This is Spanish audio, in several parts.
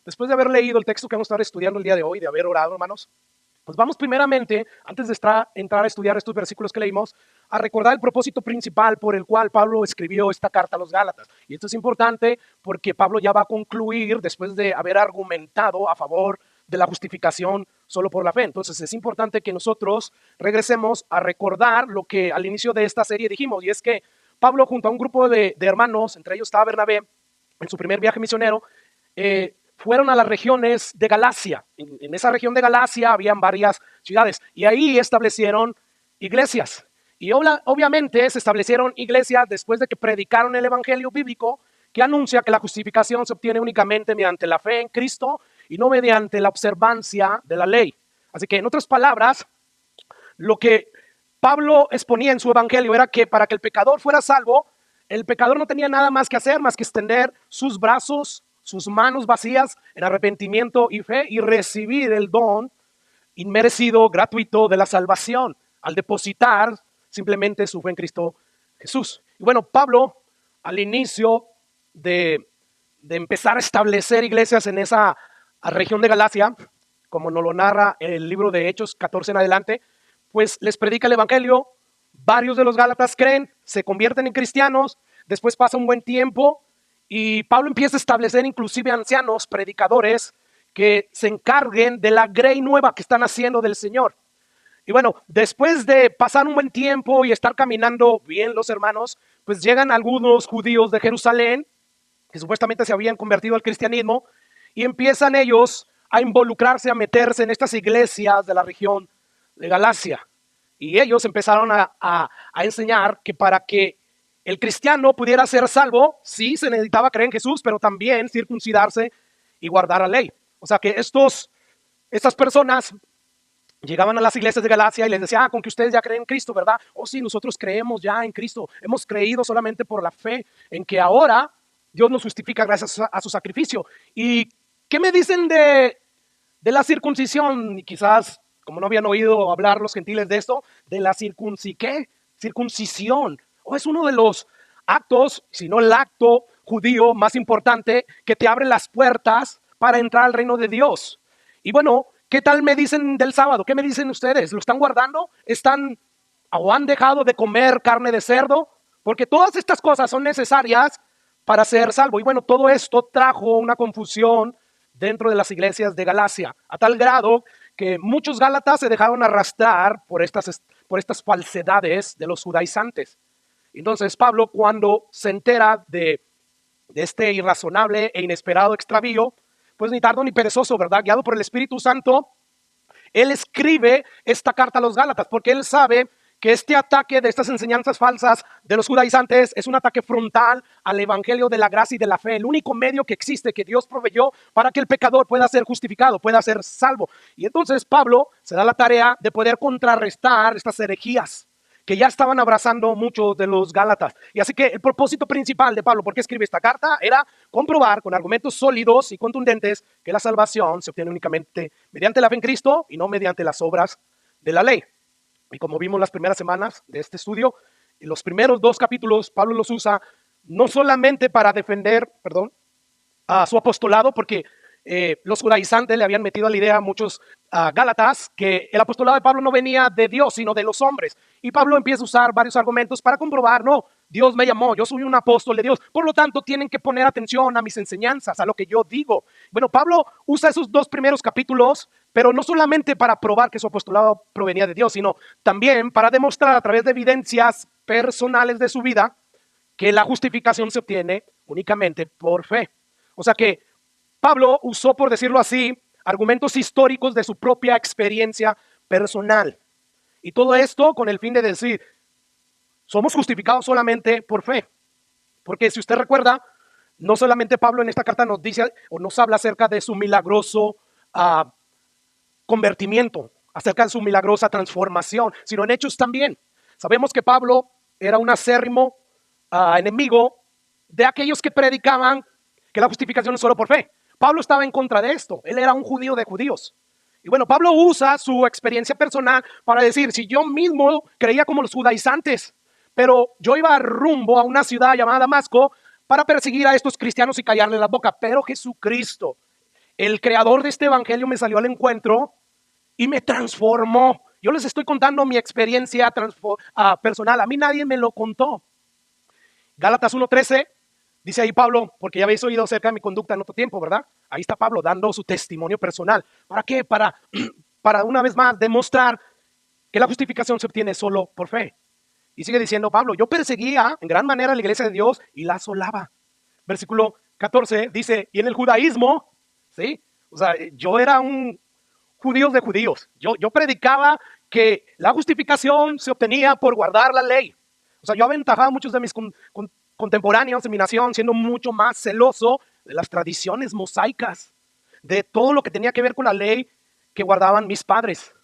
después de haber leído el texto que vamos a estar estudiando el día de hoy, de haber orado, hermanos, pues vamos primeramente, antes de entrar a estudiar estos versículos que leímos, a recordar el propósito principal por el cual Pablo escribió esta carta a los Gálatas. Y esto es importante porque Pablo ya va a concluir después de haber argumentado a favor de la justificación solo por la fe. Entonces es importante que nosotros regresemos a recordar lo que al inicio de esta serie dijimos, y es que Pablo junto a un grupo de hermanos, entre ellos estaba Bernabé, en su primer viaje misionero, fueron a las regiones de Galacia. En esa región de Galacia habían varias ciudades y ahí establecieron iglesias. Y obviamente se establecieron iglesias después de que predicaron el evangelio bíblico que anuncia que la justificación se obtiene únicamente mediante la fe en Cristo y no mediante la observancia de la ley. Así que en otras palabras, lo que Pablo exponía en su evangelio era que para que el pecador fuera salvo, el pecador no tenía nada más que hacer, más que extender sus brazos, sus manos vacías en arrepentimiento y fe y recibir el don inmerecido, gratuito de la salvación al depositar simplemente su fe en Cristo Jesús. Y bueno, Pablo al inicio de empezar a establecer iglesias en esa región de Galacia, como nos lo narra el libro de Hechos 14 en adelante, pues les predica el evangelio, varios de los gálatas creen, se convierten en cristianos, después pasa un buen tiempo y Pablo empieza a establecer inclusive ancianos, predicadores, que se encarguen de la grey nueva que están haciendo del Señor. Y bueno, después de pasar un buen tiempo y estar caminando bien los hermanos, pues llegan algunos judíos de Jerusalén, que supuestamente se habían convertido al cristianismo, y empiezan ellos a involucrarse, a meterse en estas iglesias de la región de Galacia. Y ellos empezaron a enseñar que para que el cristiano pudiera ser salvo, sí se necesitaba creer en Jesús, pero también circuncidarse y guardar la ley. O sea que estas personas llegaban a las iglesias de Galacia y les decían, con que ustedes ya creen en Cristo, ¿verdad? Oh sí, nosotros creemos ya en Cristo, hemos creído solamente por la fe en que ahora Dios nos justifica gracias a su sacrificio. ¿Y qué me dicen de la circuncisión? Y quizás, como no habían oído hablar los gentiles de esto, de la circuncisión. O es uno de los actos, si no el acto judío más importante que te abre las puertas para entrar al reino de Dios. Y bueno, ¿qué tal me dicen del sábado? ¿Qué me dicen ustedes? ¿Lo están guardando? ¿Están o han dejado de comer carne de cerdo? Porque todas estas cosas son necesarias para ser salvo. Y bueno, todo esto trajo una confusión dentro de las iglesias de Galacia, a tal grado que muchos gálatas se dejaron arrastrar por estas falsedades de los judaizantes. Entonces Pablo, cuando se entera de este irrazonable e inesperado extravío, pues ni tardo ni perezoso, ¿verdad? Guiado por el Espíritu Santo, él escribe esta carta a los Gálatas, porque él sabe que este ataque de estas enseñanzas falsas de los judaizantes es un ataque frontal al evangelio de la gracia y de la fe, el único medio que existe que Dios proveyó para que el pecador pueda ser justificado, pueda ser salvo. Y entonces Pablo se da la tarea de poder contrarrestar estas herejías que ya estaban abrazando muchos de los gálatas. Y así que el propósito principal de Pablo, ¿por qué escribe esta carta? Era comprobar con argumentos sólidos y contundentes que la salvación se obtiene únicamente mediante la fe en Cristo y no mediante las obras de la ley. Y como vimos las primeras semanas de este estudio, en los primeros 2 capítulos Pablo los usa no solamente para defender, a su apostolado, porque los judaizantes le habían metido a la idea a muchos gálatas que el apostolado de Pablo no venía de Dios, sino de los hombres. Y Pablo empieza a usar varios argumentos para comprobar, no, Dios me llamó, yo soy un apóstol de Dios, por lo tanto tienen que poner atención a mis enseñanzas, a lo que yo digo. Bueno, Pablo usa esos 2 primeros capítulos, pero no solamente para probar que su apostolado provenía de Dios, sino también para demostrar a través de evidencias personales de su vida que la justificación se obtiene únicamente por fe. O sea que Pablo usó, por decirlo así, argumentos históricos de su propia experiencia personal. Y todo esto con el fin de decir, somos justificados solamente por fe. Porque si usted recuerda, no solamente Pablo en esta carta nos dice o nos habla acerca de su milagroso convertimiento, acerca de su milagrosa transformación, sino en Hechos también. Sabemos que Pablo era un acérrimo enemigo de aquellos que predicaban que la justificación es solo por fe. Pablo estaba en contra de esto. Él era un judío de judíos. Y bueno, Pablo usa su experiencia personal para decir, si yo mismo creía como los judaizantes, pero yo iba rumbo a una ciudad llamada Damasco para perseguir a estos cristianos y callarles la boca, pero Jesucristo, el creador de este evangelio me salió al encuentro y me transformó. Yo les estoy contando mi experiencia personal. A mí nadie me lo contó. Gálatas 1:13, dice ahí Pablo, porque ya habéis oído acerca de mi conducta en otro tiempo, ¿verdad? Ahí está Pablo dando su testimonio personal. ¿Para qué? Para una vez más demostrar que la justificación se obtiene solo por fe. Y sigue diciendo Pablo, yo perseguía en gran manera la iglesia de Dios y la asolaba. Versículo 14 dice, y en el judaísmo, ¿sí? O sea, yo era un judío de judíos. Yo predicaba que la justificación se obtenía por guardar la ley. O sea, yo aventajaba a muchos de mis contemporáneos de mi nación siendo mucho más celoso de las tradiciones mosaicas, de todo lo que tenía que ver con la ley que guardaban mis padres.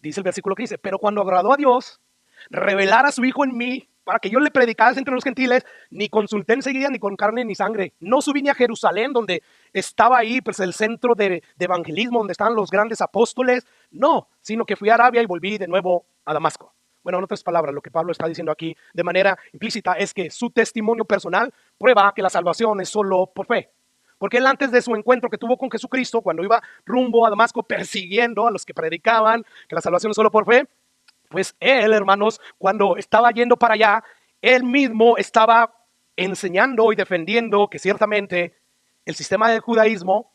Dice el versículo que dice, pero cuando agradó a Dios revelar a su Hijo en mí, para que yo le predicase entre los gentiles, ni consulté enseguida ni con carne ni sangre. No subí ni a Jerusalén, donde estaba ahí pues, el centro de evangelismo, donde estaban los grandes apóstoles. No, sino que fui a Arabia y volví de nuevo a Damasco. Bueno, en otras palabras, lo que Pablo está diciendo aquí de manera implícita es que su testimonio personal prueba que la salvación es solo por fe. Porque él antes de su encuentro que tuvo con Jesucristo, cuando iba rumbo a Damasco persiguiendo a los que predicaban que la salvación es solo por fe, pues él, hermanos, cuando estaba yendo para allá, él mismo estaba enseñando y defendiendo que ciertamente el sistema del judaísmo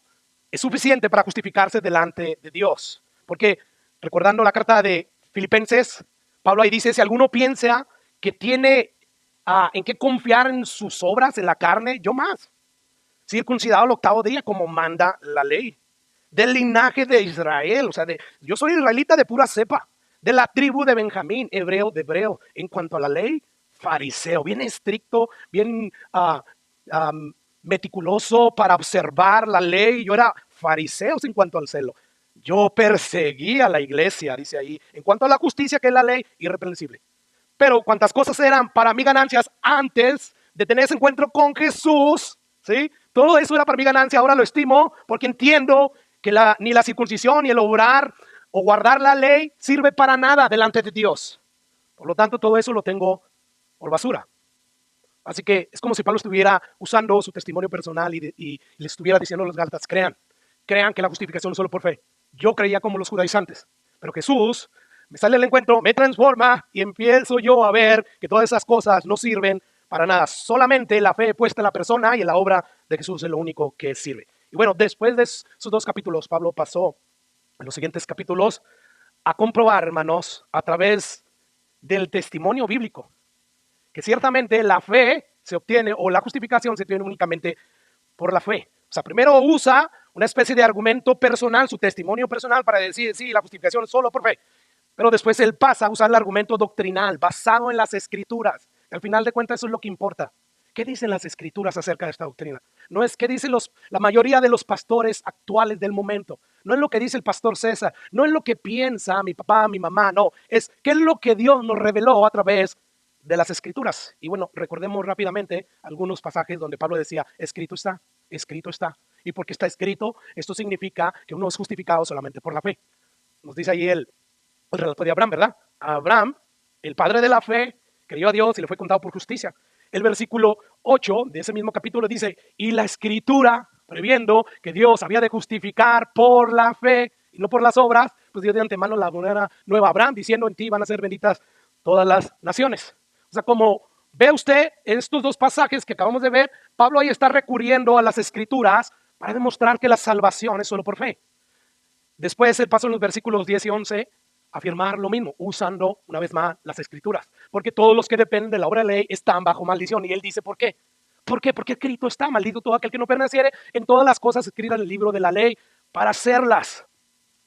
es suficiente para justificarse delante de Dios. Porque recordando la carta de Filipenses, Pablo ahí dice, si alguno piensa que tiene en qué confiar en sus obras, en la carne, yo más. Circuncidado al 8º día como manda la ley. Del linaje de Israel, o sea, yo soy israelita de pura cepa. De la tribu de Benjamín, hebreo de hebreo. En cuanto a la ley, fariseo, bien estricto, bien meticuloso para observar la ley. Yo era fariseo en cuanto al celo. Yo perseguía a la iglesia, dice ahí. En cuanto a la justicia, que es la ley, irreprensible. Pero cuantas cosas eran para mí ganancias antes de tener ese encuentro con Jesús, ¿sí? Todo eso era para mi ganancia, ahora lo estimo porque entiendo que ni la circuncisión ni el obrar o guardar la ley sirve para nada delante de Dios. Por lo tanto, todo eso lo tengo por basura. Así que es como si Pablo estuviera usando su testimonio personal y le estuviera diciendo a los Gálatas, crean que la justificación es solo por fe. Yo creía como los judaizantes, pero Jesús me sale al encuentro, me transforma y empiezo yo a ver que todas esas cosas no sirven para nada. Solamente la fe puesta en la persona y en la obra de Jesús es lo único que sirve. Y bueno, después de esos 2 capítulos, Pablo pasó en los siguientes capítulos a comprobar, hermanos, a través del testimonio bíblico, que ciertamente la fe se obtiene, o la justificación se obtiene únicamente por la fe. O sea, primero usa una especie de argumento personal, su testimonio personal, para decir, sí, la justificación es solo por fe. Pero después él pasa a usar el argumento doctrinal, basado en las escrituras. Al final de cuentas, eso es lo que importa. ¿Qué dicen las escrituras acerca de esta doctrina? No es qué dicen la mayoría de los pastores actuales del momento. No es lo que dice el pastor César. No es lo que piensa mi papá, mi mamá. No, es qué es lo que Dios nos reveló a través de las escrituras. Y bueno, recordemos rápidamente algunos pasajes donde Pablo decía, escrito está, escrito está. Y porque está escrito, esto significa que uno es justificado solamente por la fe. Nos dice ahí el relato de Abraham, ¿verdad? Abraham, el padre de la fe, creyó a Dios y le fue contado por justicia. El versículo 8 de ese mismo capítulo dice, y la escritura, previendo que Dios había de justificar por la fe y no por las obras, pues dio de antemano la nueva Abraham, diciendo, en ti van a ser benditas todas las naciones. O sea, como ve usted en estos 2 pasajes que acabamos de ver, Pablo ahí está recurriendo a las escrituras para demostrar que la salvación es solo por fe. Después él pasó en los versículos 10 y 11 a afirmar lo mismo, usando una vez más las escrituras. Porque todos los que dependen de la obra de la ley están bajo maldición. Y él dice, ¿por qué? ¿Por qué? Porque escrito está, maldito todo aquel que no permaneciere en todas las cosas escritas en el libro de la ley para hacerlas.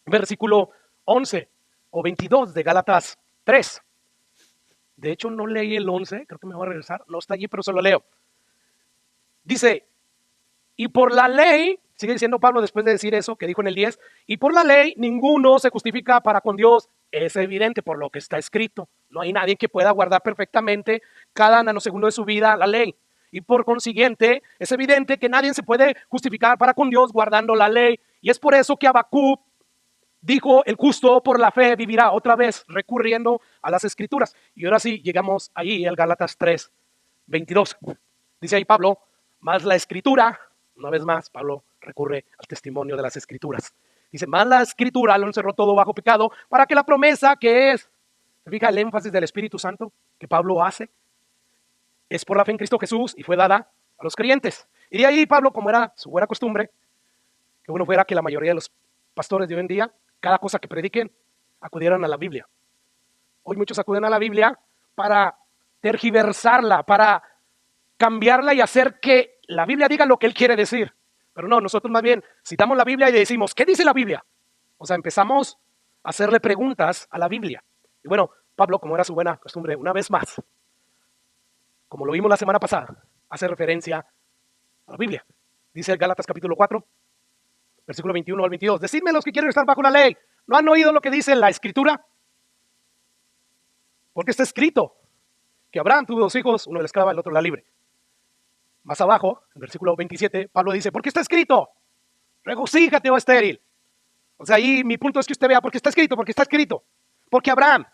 Versículo 11 o 22 de Gálatas 3. De hecho, no leí el 11, creo que me voy a regresar. No está allí, pero se lo leo. Dice, y por la ley, sigue diciendo Pablo después de decir eso que dijo en el 10, y por la ley ninguno se justifica para con Dios. Es evidente por lo que está escrito. No hay nadie que pueda guardar perfectamente cada nanosegundo de su vida la ley. Y por consiguiente, es evidente que nadie se puede justificar para con Dios guardando la ley. Y es por eso que Habacuc dijo, el justo por la fe vivirá, otra vez recurriendo a las escrituras. Y ahora sí, llegamos ahí al Gálatas 3, 22. Dice ahí Pablo, más la escritura, una vez más, Pablo recurre al testimonio de las Escrituras. Dice, más la Escritura lo encerró todo bajo pecado para que la promesa que es, ¿se fija el énfasis del Espíritu Santo que Pablo hace? Es por la fe en Cristo Jesús y fue dada a los creyentes. Y de ahí Pablo, como era su buena costumbre, que bueno fuera que la mayoría de los pastores de hoy en día, cada cosa que prediquen, acudieran a la Biblia. Hoy muchos acuden a la Biblia para tergiversarla, para cambiarla y hacer que la Biblia diga lo que él quiere decir. Pero no, nosotros más bien citamos la Biblia y decimos, ¿qué dice la Biblia? O sea, empezamos a hacerle preguntas a la Biblia. Y bueno, Pablo, como era su buena costumbre, una vez más, como lo vimos la semana pasada, hace referencia a la Biblia. Dice el Gálatas capítulo 4, versículo 21 al 22. Decidme los que quieren estar bajo la ley, ¿no han oído lo que dice la Escritura? Porque está escrito que Abraham tuvo 2 hijos, uno la esclava, el otro la libre. Más abajo, en el versículo 27, Pablo dice, porque está escrito, regocíjate, oh estéril. O sea, ahí mi punto es que usted vea, porque está escrito, porque Abraham,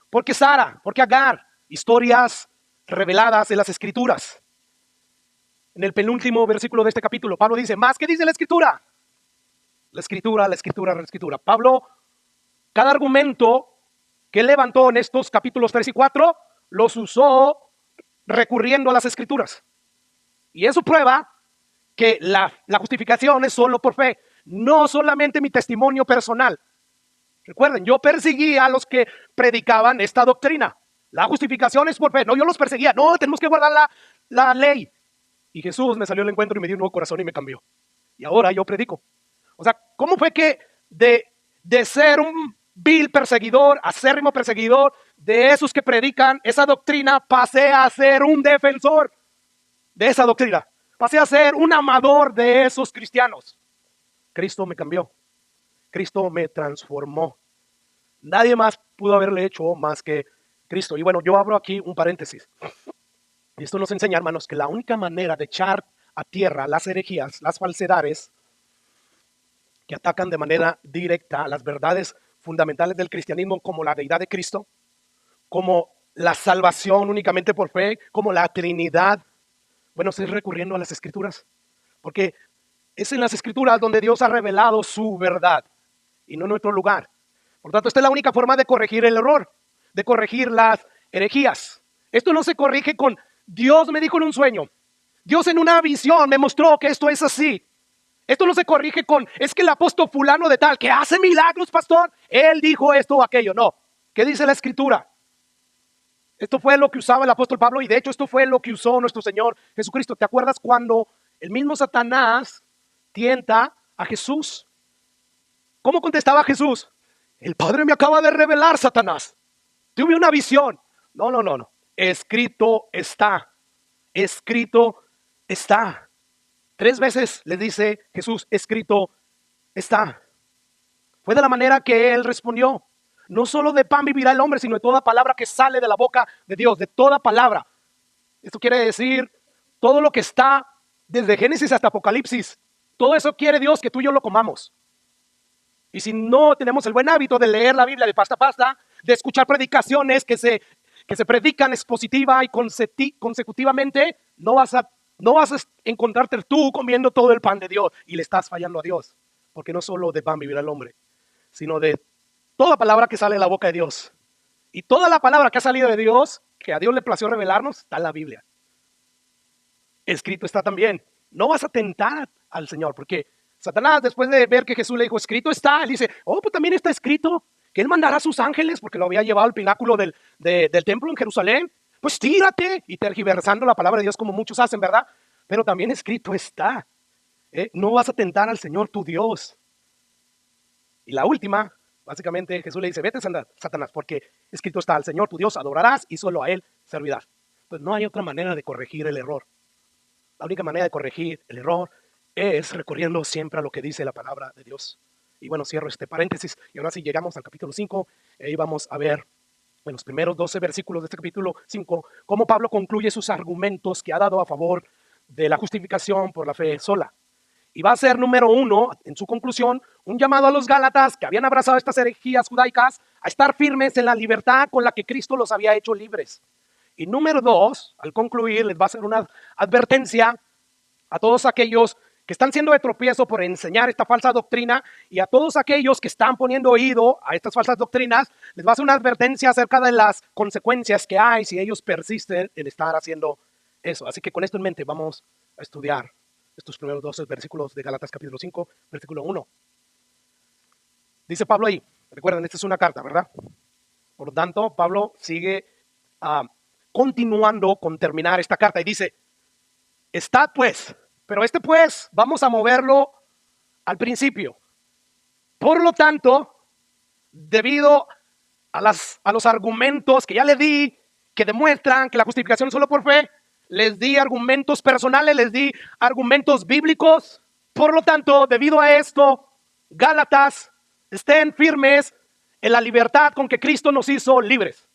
porque Sara, porque Agar, historias reveladas en las Escrituras. En el penúltimo versículo de este capítulo, Pablo dice, ¿más qué dice la Escritura? La Escritura. Pablo, cada argumento que levantó en estos capítulos 3 y 4, los usó recurriendo a las Escrituras. Y eso prueba que la justificación es solo por fe, no solamente mi testimonio personal. Recuerden, yo perseguía a los que predicaban esta doctrina. La justificación es por fe. No, yo los perseguía. No, tenemos que guardar la ley. Y Jesús me salió al encuentro y me dio un nuevo corazón y me cambió. Y ahora yo predico. O sea, ¿cómo fue que de ser un vil perseguidor, acérrimo perseguidor, de esos que predican esa doctrina, pasé a ser un defensor de esa doctrina? Pasé a ser un amador de esos cristianos. Cristo me cambió. Cristo me transformó. Nadie más pudo haberle hecho más que Cristo. Y bueno, yo abro aquí un paréntesis. Y esto nos enseña, hermanos, que la única manera de echar a tierra las herejías, las falsedades que atacan de manera directa las verdades fundamentales del cristianismo, como la deidad de Cristo, como la salvación únicamente por fe, como la Trinidad, bueno, es recurriendo a las Escrituras. Porque es en las Escrituras donde Dios ha revelado su verdad y no en otro lugar. Por tanto, esta es la única forma de corregir el error, de corregir las herejías. Esto no se corrige con Dios me dijo en un sueño, Dios en una visión me mostró que esto es así. Esto no se corrige con, es que el apóstol fulano de tal, que hace milagros, pastor, él dijo esto o aquello. No, ¿qué dice la Escritura? Esto fue lo que usaba el apóstol Pablo y de hecho esto fue lo que usó nuestro Señor Jesucristo. ¿Te acuerdas cuando el mismo Satanás tienta a Jesús? ¿Cómo contestaba Jesús? El Padre me acaba de revelar, Satanás. Tuve una visión. No. Escrito está. Escrito está. 3 veces le dice Jesús, escrito está. Fue de la manera que él respondió. No solo de pan vivirá el hombre, sino de toda palabra que sale de la boca de Dios, de toda palabra. Esto quiere decir todo lo que está desde Génesis hasta Apocalipsis. Todo eso quiere Dios que tú y yo lo comamos. Y si no tenemos el buen hábito de leer la Biblia de pasta a pasta, de escuchar predicaciones que se predican expositiva y consecutivamente, no vas a encontrarte tú comiendo todo el pan de Dios y le estás fallando a Dios. Porque no solo de pan vivirá el hombre, sino de toda palabra que sale de la boca de Dios. Y toda la palabra que ha salido de Dios, que a Dios le plació revelarnos, está en la Biblia. Escrito está también. No vas a tentar al Señor, porque Satanás, después de ver que Jesús le dijo, escrito está, él dice, oh, pues también está escrito que él mandará a sus ángeles, porque lo había llevado al pináculo del templo en Jerusalén. Pues tírate, y tergiversando la palabra de Dios como muchos hacen, ¿verdad? Pero también escrito está. No vas a tentar al Señor tu Dios. Y la última, básicamente Jesús le dice, vete Satanás, porque escrito está, al Señor tu Dios adorarás y solo a Él servirás. Pues no hay otra manera de corregir el error. La única manera de corregir el error es recurriendo siempre a lo que dice la palabra de Dios. Y bueno, cierro este paréntesis y ahora sí llegamos al capítulo 5 y vamos a ver en los primeros 12 versículos de este capítulo 5 cómo Pablo concluye sus argumentos que ha dado a favor de la justificación por la fe sola. Y va a ser número 1, en su conclusión, un llamado a los Gálatas que habían abrazado estas herejías judaicas a estar firmes en la libertad con la que Cristo los había hecho libres. Y número 2, al concluir, les va a hacer una advertencia a todos aquellos que están siendo de tropiezo por enseñar esta falsa doctrina, y a todos aquellos que están poniendo oído a estas falsas doctrinas, les va a hacer una advertencia acerca de las consecuencias que hay si ellos persisten en estar haciendo eso. Así que con esto en mente vamos a estudiar estos primeros 12 versículos de Gálatas capítulo 5, versículo 1. Dice Pablo ahí, recuerden, esta es una carta, ¿verdad? Por lo tanto, Pablo sigue continuando con terminar esta carta y dice, estad pues, pero pues vamos a moverlo al principio. Por lo tanto, debido a los argumentos que ya le di, que demuestran que la justificación es solo por fe, les di argumentos personales, les di argumentos bíblicos. Por lo tanto, debido a esto, Gálatas, estén firmes en la libertad con que Cristo nos hizo libres.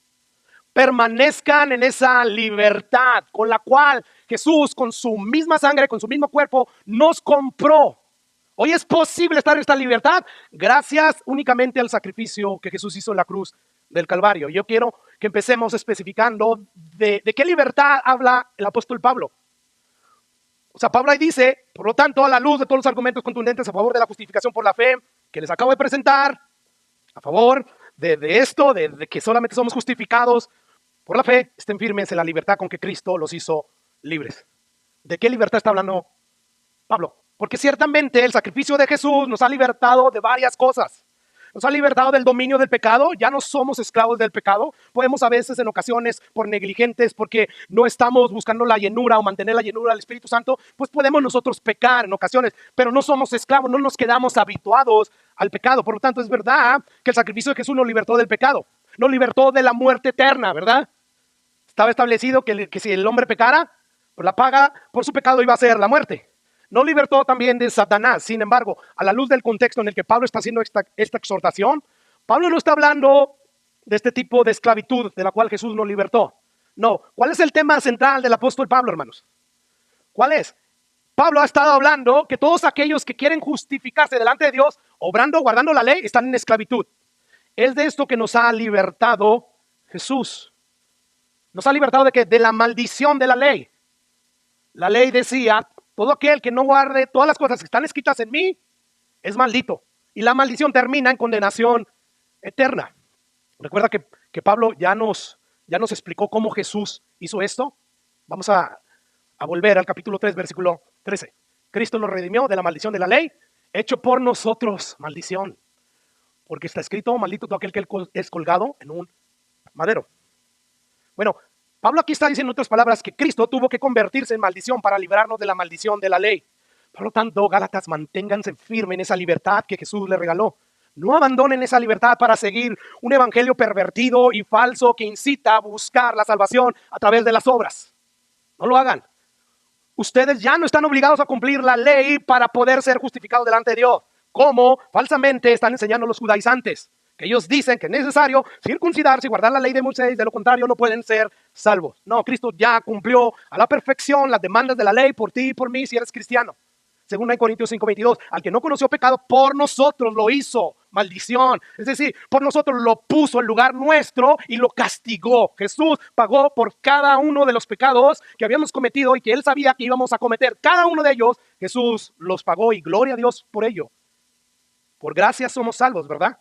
Permanezcan en esa libertad con la cual Jesús, con su misma sangre, con su mismo cuerpo, nos compró. Hoy es posible estar en esta libertad gracias únicamente al sacrificio que Jesús hizo en la cruz del Calvario. Yo quiero que empecemos especificando de qué libertad habla el apóstol Pablo. O sea, Pablo ahí dice, por lo tanto, a la luz de todos los argumentos contundentes a favor de la justificación por la fe que les acabo de presentar, a favor de esto, de que solamente somos justificados por la fe, estén firmes en la libertad con que Cristo los hizo libres. ¿De qué libertad está hablando Pablo? Porque ciertamente el sacrificio de Jesús nos ha libertado de varias cosas. Nos ha libertado del dominio del pecado, ya no somos esclavos del pecado. Podemos a veces en ocasiones por negligentes, porque no estamos buscando la llenura o mantener la llenura del Espíritu Santo, pues podemos nosotros pecar en ocasiones, pero no somos esclavos, no nos quedamos habituados al pecado. Por lo tanto, es verdad que el sacrificio de Jesús nos libertó del pecado, nos libertó de la muerte eterna, ¿verdad? Estaba establecido que si el hombre pecara, pues la paga por su pecado iba a ser la muerte. No libertó también de Satanás. Sin embargo, a la luz del contexto en el que Pablo está haciendo esta exhortación, Pablo no está hablando de este tipo de esclavitud de la cual Jesús nos libertó. No. ¿Cuál es el tema central del apóstol Pablo, hermanos? ¿Cuál es? Pablo ha estado hablando que todos aquellos que quieren justificarse delante de Dios, obrando, guardando la ley, están en esclavitud. Es de esto que nos ha libertado Jesús. Nos ha libertado de qué? De la maldición de la ley. La ley decía, todo aquel que no guarde todas las cosas que están escritas en mí es maldito. Y la maldición termina en condenación eterna. Recuerda que Pablo ya nos explicó cómo Jesús hizo esto. Vamos a volver al capítulo 3, versículo 13. Cristo nos redimió de la maldición de la ley, hecho por nosotros maldición. Porque está escrito, maldito todo aquel que es colgado en un madero. Bueno, Pablo aquí está diciendo en otras palabras que Cristo tuvo que convertirse en maldición para librarnos de la maldición de la ley. Por lo tanto, Gálatas, manténganse firmes en esa libertad que Jesús les regaló. No abandonen esa libertad para seguir un evangelio pervertido y falso que incita a buscar la salvación a través de las obras. No lo hagan. Ustedes ya no están obligados a cumplir la ley para poder ser justificados delante de Dios, como falsamente están enseñando los judaizantes. Que ellos dicen que es necesario circuncidarse y guardar la ley de Moisés, de lo contrario no pueden ser salvos. No, Cristo ya cumplió a la perfección las demandas de la ley por ti y por mí si eres cristiano. Según 1 Corintios 5:22, al que no conoció pecado, por nosotros lo hizo maldición. Es decir, por nosotros lo puso en lugar nuestro y lo castigó. Jesús pagó por cada uno de los pecados que habíamos cometido y que Él sabía que íbamos a cometer. Cada uno de ellos, Jesús los pagó y gloria a Dios por ello. Por gracia somos salvos, ¿verdad?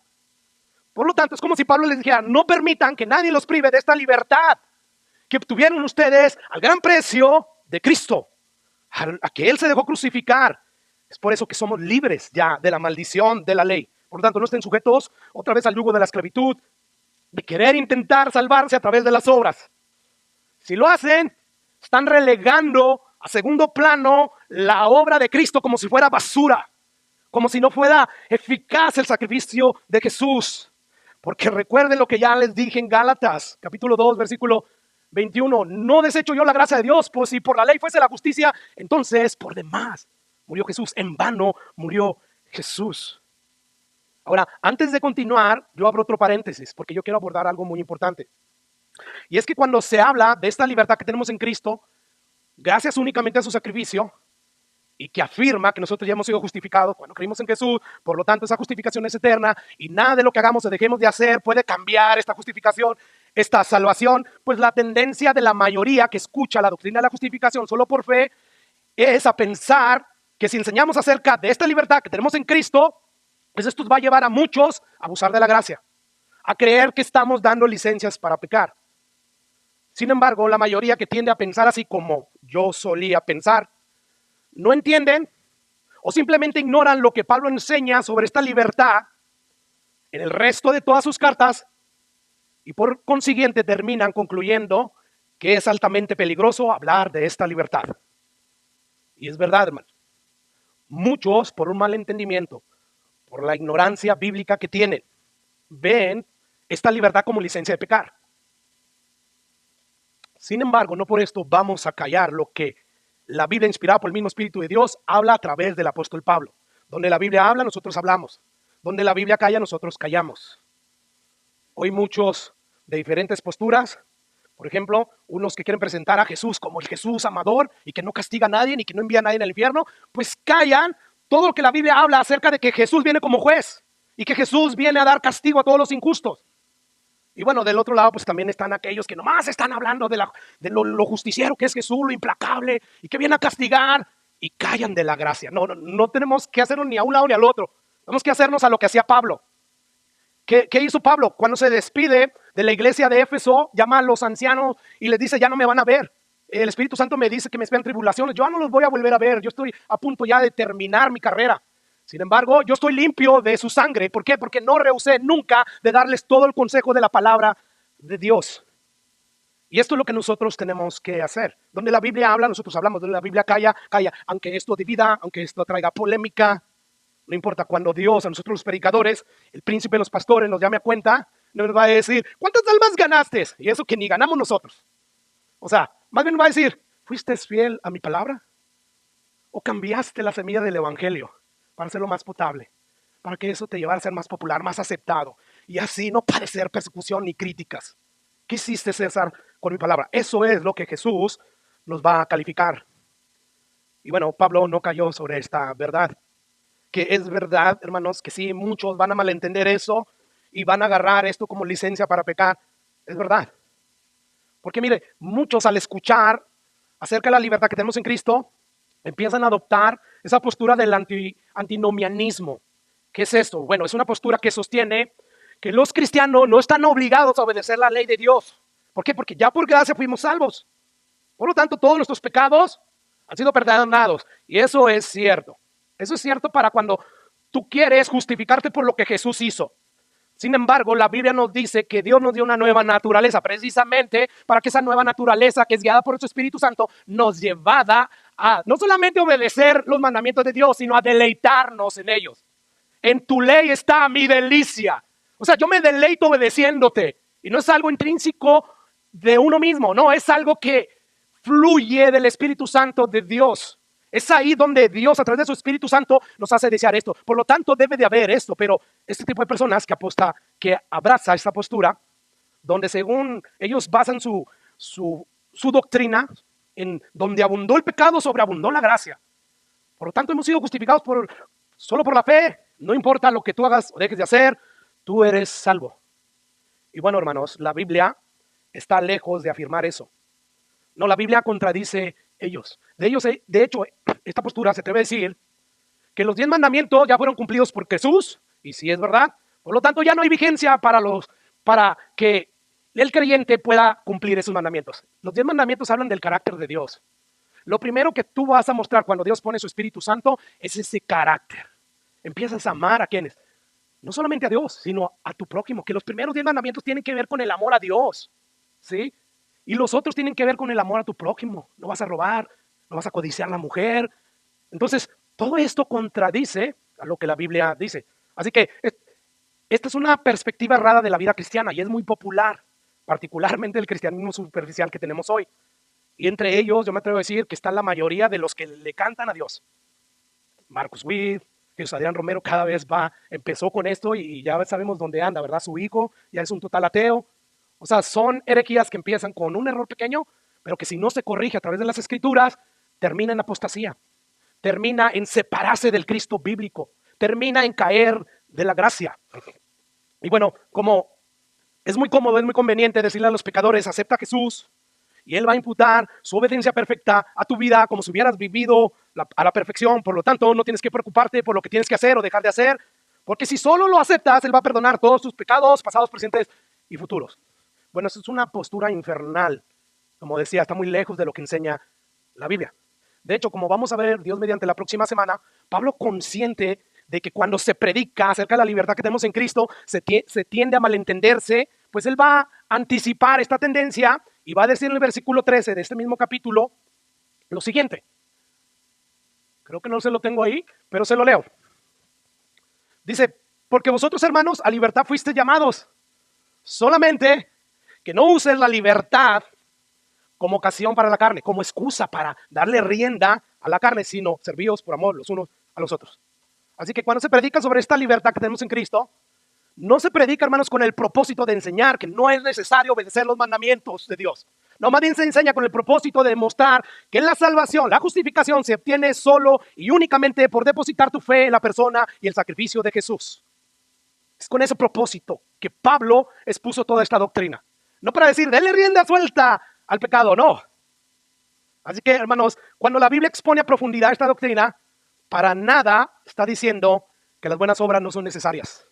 Por lo tanto, es como si Pablo les dijera, no permitan que nadie los prive de esta libertad que obtuvieron ustedes al gran precio de Cristo, a que Él se dejó crucificar. Es por eso que somos libres ya de la maldición de la ley. Por lo tanto, no estén sujetos otra vez al yugo de la esclavitud, de querer intentar salvarse a través de las obras. Si lo hacen, están relegando a segundo plano la obra de Cristo como si fuera basura, como si no fuera eficaz el sacrificio de Jesús. Porque recuerden lo que ya les dije en Gálatas, capítulo 2, versículo 21. No desecho yo la gracia de Dios, pues si por la ley fuese la justicia, entonces por demás murió Jesús. En vano murió Jesús. Ahora, antes de continuar, yo abro otro paréntesis, porque yo quiero abordar algo muy importante. Y es que cuando se habla de esta libertad que tenemos en Cristo, gracias únicamente a su sacrificio, y que afirma que nosotros ya hemos sido justificados cuando creímos en Jesús, por lo tanto esa justificación es eterna y nada de lo que hagamos o dejemos de hacer puede cambiar esta justificación, esta salvación. Pues la tendencia de la mayoría que escucha la doctrina de la justificación solo por fe es a pensar que si enseñamos acerca de esta libertad que tenemos en Cristo, pues esto va a llevar a muchos a abusar de la gracia, a creer que estamos dando licencias para pecar. Sin embargo, la mayoría que tiende a pensar así como yo solía pensar, no entienden o simplemente ignoran lo que Pablo enseña sobre esta libertad en el resto de todas sus cartas y por consiguiente terminan concluyendo que es altamente peligroso hablar de esta libertad. Y es verdad, hermano. Muchos, por un mal entendimiento, por la ignorancia bíblica que tienen, ven esta libertad como licencia de pecar. Sin embargo, no por esto vamos a callar lo que la Biblia, inspirada por el mismo Espíritu de Dios, habla a través del apóstol Pablo. Donde la Biblia habla, nosotros hablamos. Donde la Biblia calla, nosotros callamos. Hoy muchos de diferentes posturas, por ejemplo, unos que quieren presentar a Jesús como el Jesús amador y que no castiga a nadie ni que no envía a nadie al infierno, pues callan todo lo que la Biblia habla acerca de que Jesús viene como juez y que Jesús viene a dar castigo a todos los injustos. Y bueno, del otro lado pues también están aquellos que nomás están hablando de lo justiciero que es Jesús, lo implacable y que viene a castigar y callan de la gracia. No tenemos que hacernos ni a un lado ni al otro. Tenemos que hacernos a lo que hacía Pablo. ¿Qué hizo Pablo? Cuando se despide de la iglesia de Éfeso, llama a los ancianos y les dice, ya no me van a ver. El Espíritu Santo me dice que me esperan tribulaciones. Yo no los voy a volver a ver. Yo estoy a punto ya de terminar mi carrera. Sin embargo, yo estoy limpio de su sangre. ¿Por qué? Porque no rehusé nunca de darles todo el consejo de la palabra de Dios. Y esto es lo que nosotros tenemos que hacer. Donde la Biblia habla, nosotros hablamos. Donde la Biblia calla, calla. Aunque esto divida, aunque esto traiga polémica, no importa. Cuando Dios, a nosotros los predicadores, el príncipe de los pastores nos llame a cuenta, nos va a decir, ¿cuántas almas ganaste? Y eso que ni ganamos nosotros. O sea, más bien nos va a decir, ¿fuiste fiel a mi palabra? ¿O cambiaste la semilla del evangelio para hacerlo más potable? Para que eso te llevara a ser más popular, más aceptado. Y así no padecer persecución ni críticas. ¿Qué hiciste, César, con mi palabra? Eso es lo que Jesús nos va a calificar. Y bueno, Pablo no cayó sobre esta verdad. Que es verdad, hermanos, que sí, muchos van a malentender eso y van a agarrar esto como licencia para pecar. Es verdad. Porque mire, muchos al escuchar acerca de la libertad que tenemos en Cristo, empiezan a adoptar esa postura del antinomianismo. ¿Qué es esto? Bueno, es una postura que sostiene que los cristianos no están obligados a obedecer la ley de Dios. ¿Por qué? Porque ya por gracia fuimos salvos. Por lo tanto, todos nuestros pecados han sido perdonados. Y eso es cierto. Eso es cierto para cuando tú quieres justificarte por lo que Jesús hizo. Sin embargo, la Biblia nos dice que Dios nos dio una nueva naturaleza, precisamente para que esa nueva naturaleza, que es guiada por su Espíritu Santo, nos llevada a no solamente obedecer los mandamientos de Dios, sino a deleitarnos en ellos. En tu ley está mi delicia. O sea, yo me deleito obedeciéndote. Y no es algo intrínseco de uno mismo, no, es algo que fluye del Espíritu Santo de Dios. Es ahí donde Dios, a través de su Espíritu Santo, nos hace desear esto. Por lo tanto, debe de haber esto. Pero este tipo de personas que abraza esta postura, donde según ellos basan su doctrina en donde abundó el pecado, sobreabundó la gracia. Por lo tanto, hemos sido justificados solo por la fe. No importa lo que tú hagas o dejes de hacer, tú eres salvo. Y bueno, hermanos, la Biblia está lejos de afirmar eso. No, la Biblia contradice ellos. De hecho, esta postura se atreve a decir que los 10 mandamientos ya fueron cumplidos por Jesús, y si es verdad, por lo tanto ya no hay vigencia para que el creyente pueda cumplir esos mandamientos. Los 10 mandamientos hablan del carácter de Dios. Lo primero que tú vas a mostrar cuando Dios pone su Espíritu Santo es ese carácter. Empiezas a amar a quienes, no solamente a Dios, sino a tu prójimo, que los primeros 10 mandamientos tienen que ver con el amor a Dios, ¿sí? Y los otros tienen que ver con el amor a tu prójimo. No vas a robar, no vas a codiciar a la mujer. Entonces, todo esto contradice a lo que la Biblia dice. Así que esta es una perspectiva errada de la vida cristiana y es muy popular, particularmente el cristianismo superficial que tenemos hoy. Y entre ellos, yo me atrevo a decir que está la mayoría de los que le cantan a Dios. Marcus Witt, Jesús Adrián Romero empezó con esto y ya sabemos dónde anda, ¿verdad? Su hijo ya es un total ateo. O sea, son herejías que empiezan con un error pequeño, pero que si no se corrige a través de las Escrituras, termina en apostasía, termina en separarse del Cristo bíblico, termina en caer de la gracia. Y bueno, como es muy cómodo, es muy conveniente decirle a los pecadores, acepta a Jesús y Él va a imputar su obediencia perfecta a tu vida como si hubieras vivido a la perfección. Por lo tanto, no tienes que preocuparte por lo que tienes que hacer o dejar de hacer, porque si solo lo aceptas, Él va a perdonar todos tus pecados, pasados, presentes y futuros. Bueno, eso es una postura infernal. Como decía, está muy lejos de lo que enseña la Biblia. De hecho, como vamos a ver, Dios mediante la próxima semana, Pablo, consciente de que cuando se predica acerca de la libertad que tenemos en Cristo, se tiende a malentenderse, pues él va a anticipar esta tendencia y va a decir en el versículo 13 de este mismo capítulo lo siguiente. Creo que no se lo tengo ahí, pero se lo leo. Dice, porque vosotros, hermanos, a libertad fuiste llamados, solamente que no uses la libertad como ocasión para la carne, como excusa para darle rienda a la carne, sino servíos por amor los unos a los otros. Así que cuando se predica sobre esta libertad que tenemos en Cristo, no se predica, hermanos, con el propósito de enseñar que no es necesario obedecer los mandamientos de Dios. No, más bien se enseña con el propósito de demostrar que la salvación, la justificación se obtiene solo y únicamente por depositar tu fe en la persona y el sacrificio de Jesús. Es con ese propósito que Pablo expuso toda esta doctrina. No para decir, denle rienda suelta al pecado, no. Así que, hermanos, cuando la Biblia expone a profundidad esta doctrina, para nada está diciendo que las buenas obras no son necesarias.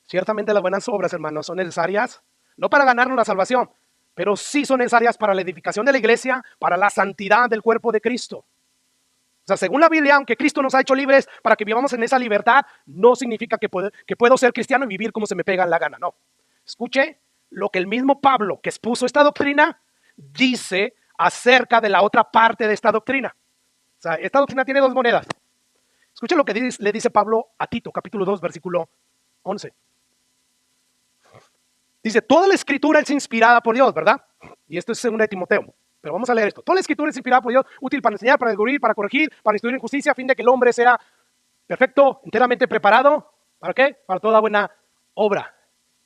Ciertamente las buenas obras, hermanos, son necesarias, no para ganarnos la salvación, pero sí son necesarias para la edificación de la iglesia, para la santidad del cuerpo de Cristo. O sea, según la Biblia, aunque Cristo nos ha hecho libres para que vivamos en esa libertad, no significa que puedo ser cristiano y vivir como se me pega la gana, no. Escuche lo que el mismo Pablo, que expuso esta doctrina, dice acerca de la otra parte de esta doctrina. O sea, esta doctrina tiene dos monedas. Escuche lo que le dice Pablo a Tito, capítulo 2, versículo 11. Dice, toda la escritura es inspirada por Dios, ¿verdad? Y esto es 2 de Timoteo. Pero vamos a leer esto. Toda la escritura es inspirada por Dios, útil para enseñar, para descubrir, para corregir, para instruir en justicia, a fin de que el hombre sea perfecto, enteramente preparado. ¿Para qué? Para toda buena obra.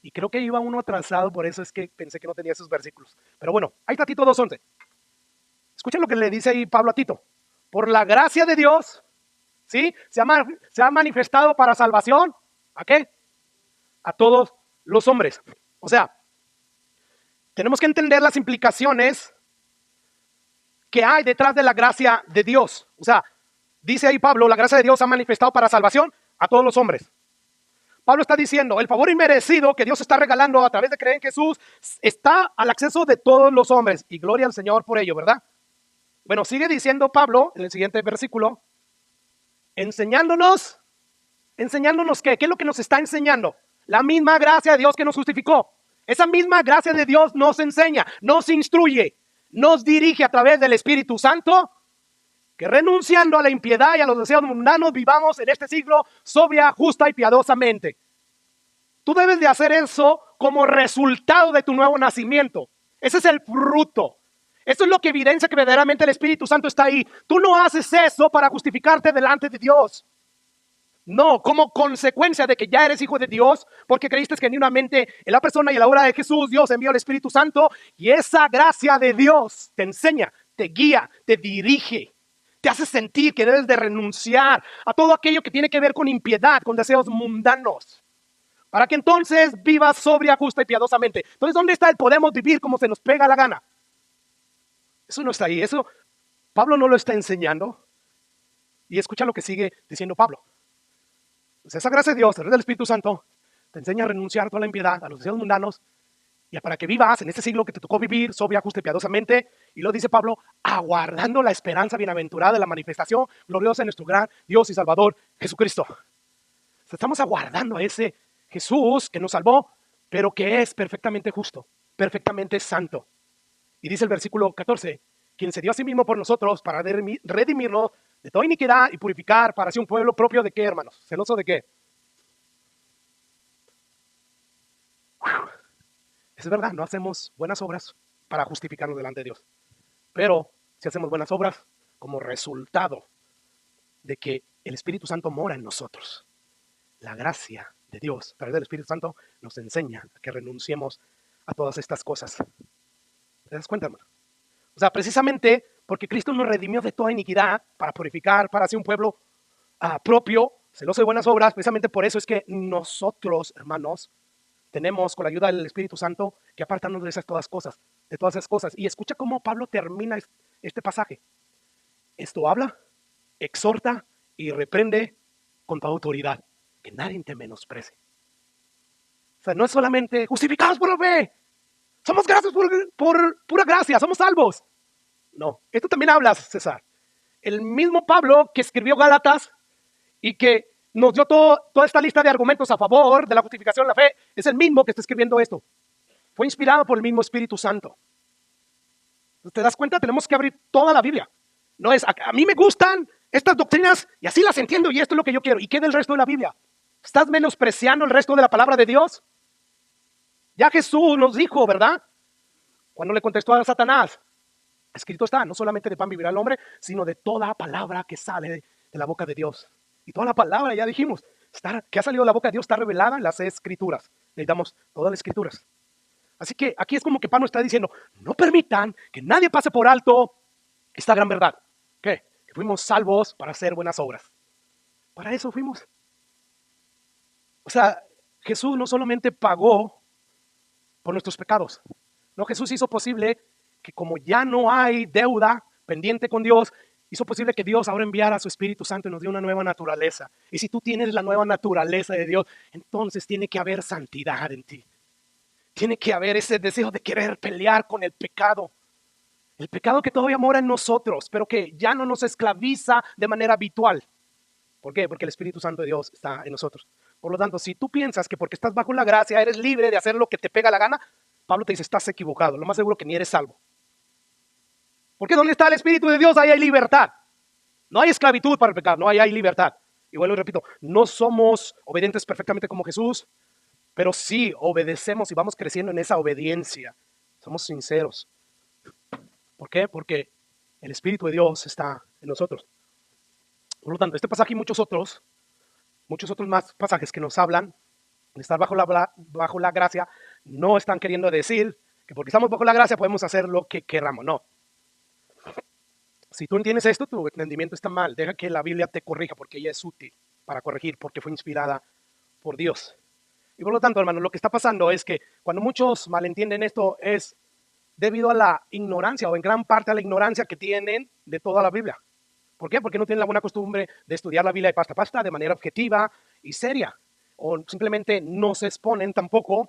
Y creo que iba uno atrasado, por eso es que pensé que no tenía esos versículos. Pero bueno, ahí está Tito 2:11. Escuchen lo que le dice ahí Pablo a Tito. Por la gracia de Dios, ¿sí? Se ha manifestado para salvación. ¿A qué? A todos los hombres. O sea, tenemos que entender las implicaciones que hay detrás de la gracia de Dios. O sea, dice ahí Pablo, la gracia de Dios se ha manifestado para salvación a todos los hombres. Pablo está diciendo, el favor inmerecido que Dios está regalando a través de creer en Jesús está al acceso de todos los hombres. Y gloria al Señor por ello, ¿verdad? Bueno, sigue diciendo Pablo en el siguiente versículo, enseñándonos ¿qué? ¿Qué es lo que nos está enseñando? La misma gracia de Dios que nos justificó. Esa misma gracia de Dios nos enseña, nos instruye, nos dirige a través del Espíritu Santo, que renunciando a la impiedad y a los deseos mundanos vivamos en este siglo sobria, justa y piadosamente. Tú debes de hacer eso como resultado de tu nuevo nacimiento. Ese es el fruto. Eso es lo que evidencia que verdaderamente el Espíritu Santo está ahí. Tú no haces eso para justificarte delante de Dios. No, como consecuencia de que ya eres hijo de Dios, porque creíste genuinamente en la persona y en la obra de Jesús, Dios envió al Espíritu Santo y esa gracia de Dios te enseña, te guía, te dirige, te hace sentir que debes de renunciar a todo aquello que tiene que ver con impiedad, con deseos mundanos, para que entonces vivas sobria, justa y piadosamente. Entonces, ¿dónde está el podemos vivir como se nos pega la gana? Eso no está ahí, eso Pablo no lo está enseñando. Y escucha lo que sigue diciendo Pablo. Pues esa gracia de Dios, a través del Espíritu Santo, te enseña a renunciar a toda la impiedad, a los deseos mundanos, y para que vivas en este siglo que te tocó vivir, sobria, justa y piadosamente. Y lo dice Pablo, aguardando la esperanza bienaventurada de la manifestación gloriosa de nuestro gran Dios y Salvador, Jesucristo. Estamos aguardando a ese Jesús que nos salvó, pero que es perfectamente justo, perfectamente santo. Y dice el versículo 14, quien se dio a sí mismo por nosotros para redimirnos de toda iniquidad y purificar para sí un pueblo propio de qué, hermanos, celoso de qué. Es verdad, no hacemos buenas obras para justificarnos delante de Dios, pero si hacemos buenas obras como resultado de que el Espíritu Santo mora en nosotros. La gracia de Dios a través del Espíritu Santo nos enseña a que renunciemos a todas estas cosas. ¿Te das cuenta, hermano? O sea, precisamente porque Cristo nos redimió de toda iniquidad para purificar, para hacer un pueblo propio, celoso de buenas obras. Precisamente por eso es que nosotros, hermanos, tenemos con la ayuda del Espíritu Santo que apartarnos de esas todas cosas. de todas esas cosas. Y escucha cómo Pablo termina este pasaje. Esto habla, exhorta y reprende con toda autoridad, que nadie te menosprecie. O sea, no es solamente justificados por la fe, somos gracias por pura gracia, somos salvos. No, esto también hablas, César. El mismo Pablo que escribió Gálatas y que nos dio toda esta lista de argumentos a favor de la justificación de la fe, es el mismo que está escribiendo esto. Fue inspirado por el mismo Espíritu Santo. ¿Te das cuenta? Tenemos que abrir toda la Biblia. No es, a mí me gustan estas doctrinas y así las entiendo y esto es lo que yo quiero. ¿Y qué del resto de la Biblia? ¿Estás menospreciando el resto de la palabra de Dios? Ya Jesús nos dijo, ¿verdad? Cuando le contestó a Satanás, escrito está, no solamente de pan vivirá el hombre, sino de toda palabra que sale de la boca de Dios. Y toda la palabra, ya dijimos, que ha salido de la boca de Dios está revelada en las Escrituras. Necesitamos todas las Escrituras. Así que aquí es como que Pablo está diciendo, no permitan que nadie pase por alto esta gran verdad. ¿Qué? Que fuimos salvos para hacer buenas obras. Para eso fuimos. O sea, Jesús no solamente pagó por nuestros pecados. No, Jesús hizo posible que como ya no hay deuda pendiente con Dios, hizo posible que Dios ahora enviara a su Espíritu Santo y nos dio una nueva naturaleza. Y si tú tienes la nueva naturaleza de Dios, entonces tiene que haber santidad en ti. Tiene que haber ese deseo de querer pelear con el pecado. El pecado que todavía mora en nosotros, pero que ya no nos esclaviza de manera habitual. ¿Por qué? Porque el Espíritu Santo de Dios está en nosotros. Por lo tanto, si tú piensas que porque estás bajo la gracia eres libre de hacer lo que te pega la gana, Pablo te dice, estás equivocado. Lo más seguro que ni eres salvo. Porque donde está el Espíritu de Dios, ahí hay libertad. No hay esclavitud para el pecado, no hay libertad. Y vuelvo y repito, no somos obedientes perfectamente como Jesús, pero sí obedecemos y vamos creciendo en esa obediencia. Somos sinceros. ¿Por qué? Porque el Espíritu de Dios está en nosotros. Por lo tanto, este pasaje y muchos otros más pasajes que nos hablan de estar bajo la gracia, no están queriendo decir que porque estamos bajo la gracia podemos hacer lo que queramos. No. Si tú entiendes esto, tu entendimiento está mal. Deja que la Biblia te corrija porque ella es útil para corregir, porque fue inspirada por Dios. Y por lo tanto, hermano, lo que está pasando es que cuando muchos malentienden esto es debido a la ignorancia o en gran parte a la ignorancia que tienen de toda la Biblia. ¿Por qué? Porque no tienen la buena costumbre de estudiar la Biblia de pasta a pasta de manera objetiva y seria. O simplemente no se exponen tampoco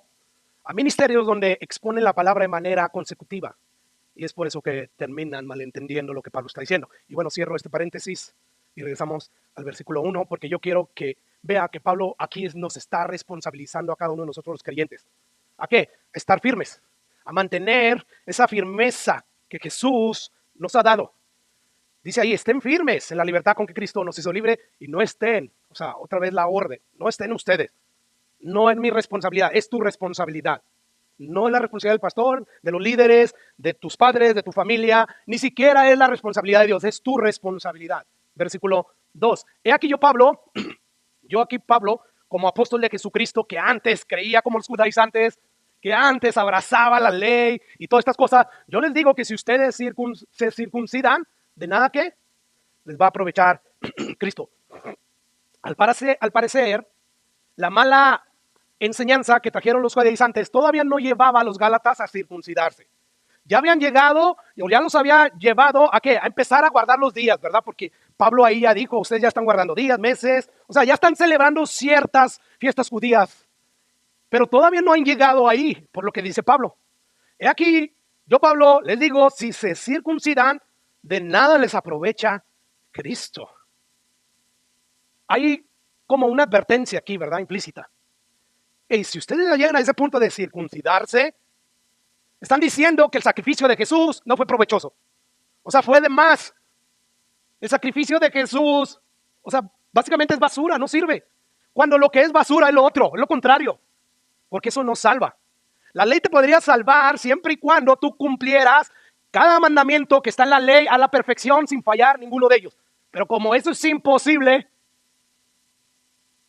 a ministerios donde exponen la palabra de manera consecutiva. Y es por eso que terminan malentendiendo lo que Pablo está diciendo. Y bueno, cierro este paréntesis y regresamos al versículo 1, porque yo quiero que vea que Pablo aquí nos está responsabilizando a cada uno de nosotros los creyentes. ¿A qué? A estar firmes, a mantener esa firmeza que Jesús nos ha dado. Dice ahí, estén firmes en la libertad con que Cristo nos hizo libre y no estén, o sea, otra vez la orden, no estén ustedes. No es mi responsabilidad, es tu responsabilidad. No es la responsabilidad del pastor, de los líderes, de tus padres, de tu familia, ni siquiera es la responsabilidad de Dios, es tu responsabilidad. Versículo 2. He aquí Pablo, como apóstol de Jesucristo, que antes creía como los judaizantes, que antes abrazaba la ley y todas estas cosas, yo les digo que si ustedes se circuncidan, de nada que les va a aprovechar Cristo. Al parecer, la mala enseñanza que trajeron los judaizantes todavía no llevaba a los gálatas a circuncidarse. Ya habían llegado, o ya los había llevado a qué? A empezar a guardar los días, ¿verdad? Porque Pablo ahí ya dijo, ustedes ya están guardando días, meses, o sea, ya están celebrando ciertas fiestas judías, pero todavía no han llegado ahí, por lo que dice Pablo. He aquí, yo Pablo les digo, si se circuncidan, de nada les aprovecha Cristo. Hay como una advertencia aquí, ¿verdad? Implícita. Y si ustedes llegan a ese punto de circuncidarse, están diciendo que el sacrificio de Jesús no fue provechoso. O sea, fue de más. El sacrificio de Jesús, o sea, básicamente es basura, no sirve. Cuando lo que es basura es lo otro, es lo contrario. Porque eso no salva. La ley te podría salvar siempre y cuando tú cumplieras cada mandamiento que está en la ley a la perfección sin fallar ninguno de ellos. Pero como eso es imposible,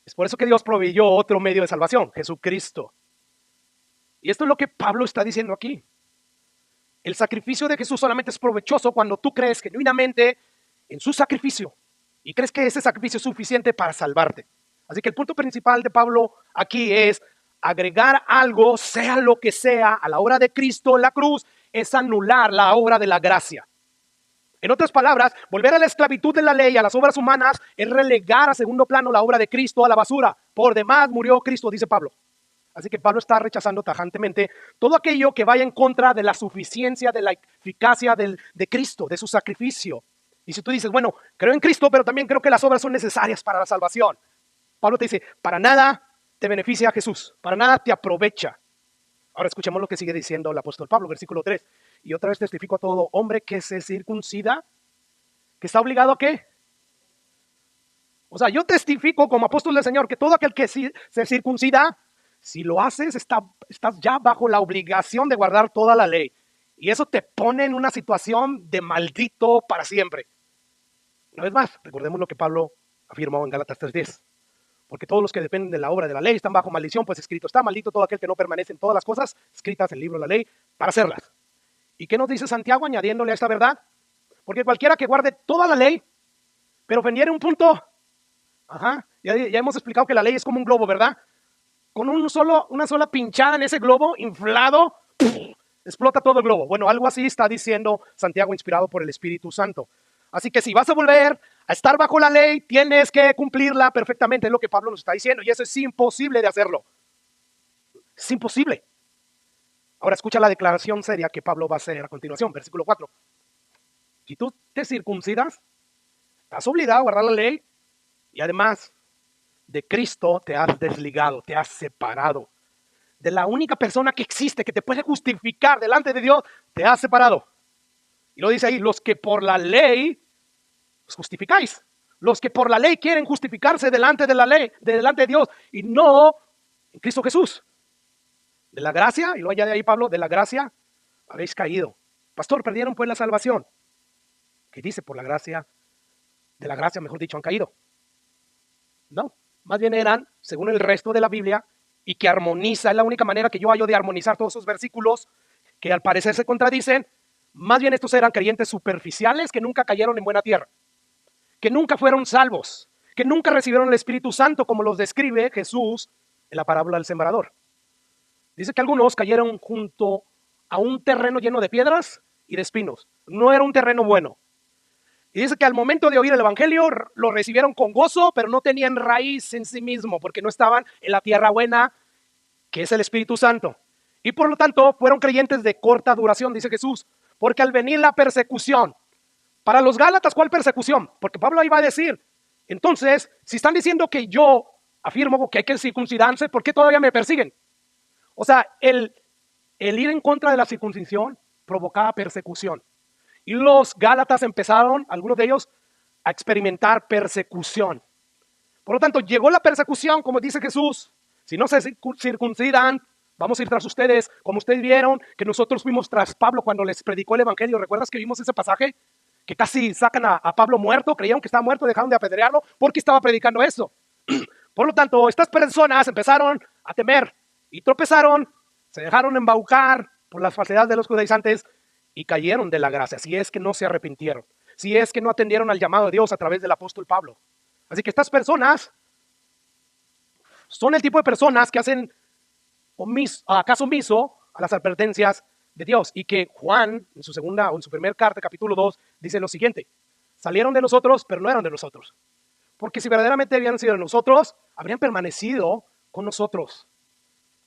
es por eso que Dios proveyó otro medio de salvación, Jesucristo. Y esto es lo que Pablo está diciendo aquí. El sacrificio de Jesús solamente es provechoso cuando tú crees genuinamente en su sacrificio y crees que ese sacrificio es suficiente para salvarte. Así que el punto principal de Pablo aquí es agregar algo, sea lo que sea, a la obra de Cristo en la cruz es anular la obra de la gracia. En otras palabras, volver a la esclavitud de la ley, a las obras humanas, es relegar a segundo plano la obra de Cristo a la basura. Por demás murió Cristo, dice Pablo. Así que Pablo está rechazando tajantemente todo aquello que vaya en contra de la suficiencia, de la eficacia de Cristo, de su sacrificio. Y si tú dices, bueno, creo en Cristo, pero también creo que las obras son necesarias para la salvación. Pablo te dice, para nada te beneficia Jesús, para nada te aprovecha. Ahora escuchemos lo que sigue diciendo el apóstol Pablo, versículo 3. Y otra vez testifico a todo hombre que se circuncida, que está obligado a ¿qué? O sea, yo testifico como apóstol del Señor que todo aquel que se circuncida, si lo haces, estás ya bajo la obligación de guardar toda la ley. Y eso te pone en una situación de maldito para siempre. Una vez más, recordemos lo que Pablo afirmó en Gálatas 3:10. Porque todos los que dependen de la obra de la ley están bajo maldición, pues escrito está, maldito todo aquel que no permanece en todas las cosas escritas en el libro de la ley para hacerlas. ¿Y qué nos dice Santiago añadiéndole a esta verdad? Porque cualquiera que guarde toda la ley, pero ofendiere un punto, ya hemos explicado que la ley es como un globo, ¿verdad? Con una sola pinchada en ese globo inflado, explota todo el globo. Bueno, algo así está diciendo Santiago inspirado por el Espíritu Santo. Así que si vas a volver a estar bajo la ley, tienes que cumplirla perfectamente, es lo que Pablo nos está diciendo, y eso es imposible de hacerlo. Es imposible. Ahora escucha la declaración seria que Pablo va a hacer a continuación, versículo 4. Si tú te circuncidas, estás obligado a guardar la ley, y además de Cristo te has desligado, te has separado. De la única persona que existe que te puede justificar delante de Dios, te has separado. Y lo dice ahí, los que por la ley os justificáis. Los que por la ley quieren justificarse delante de la ley, delante de Dios, y no en Cristo Jesús. De la gracia, y lo añade ahí Pablo, de la gracia habéis caído. Pastor, perdieron pues la salvación. ¿Qué dice por la gracia? De la gracia, mejor dicho, han caído. No, más bien eran, según el resto de la Biblia, y que armoniza, es la única manera que yo hallo de armonizar todos esos versículos que al parecer se contradicen. Más bien estos eran creyentes superficiales que nunca cayeron en buena tierra, que nunca fueron salvos, que nunca recibieron el Espíritu Santo como los describe Jesús en la parábola del sembrador. Dice que algunos cayeron junto a un terreno lleno de piedras y de espinos. No era un terreno bueno. Y dice que al momento de oír el evangelio lo recibieron con gozo, pero no tenían raíz en sí mismo, porque no estaban en la tierra buena, que es el Espíritu Santo. Y por lo tanto fueron creyentes de corta duración, dice Jesús, porque al venir la persecución, para los Gálatas, ¿cuál persecución? Porque Pablo ahí va a decir, entonces, si están diciendo que yo afirmo que hay que circuncidarse, ¿por qué todavía me persiguen? O sea, el ir en contra de la circuncisión provocaba persecución. Y los Gálatas empezaron, algunos de ellos, a experimentar persecución. Por lo tanto, llegó la persecución, como dice Jesús. Si no se circuncidan, vamos a ir tras ustedes. Como ustedes vieron que nosotros fuimos tras Pablo cuando les predicó el evangelio. ¿Recuerdas que vimos ese pasaje? Que casi sacan a Pablo muerto, creyeron que estaba muerto, dejaron de apedrearlo porque estaba predicando eso. Por lo tanto, estas personas empezaron a temer y tropezaron, se dejaron embaucar por las falsedades de los judaizantes y cayeron de la gracia, si es que no se arrepintieron, si es que no atendieron al llamado de Dios a través del apóstol Pablo. Así que estas personas son el tipo de personas que hacen caso omiso a las advertencias de Dios, y que Juan, en su segunda o en su primera carta, capítulo 2, dice lo siguiente: salieron de nosotros, pero no eran de nosotros. Porque si verdaderamente habían sido de nosotros, habrían permanecido con nosotros.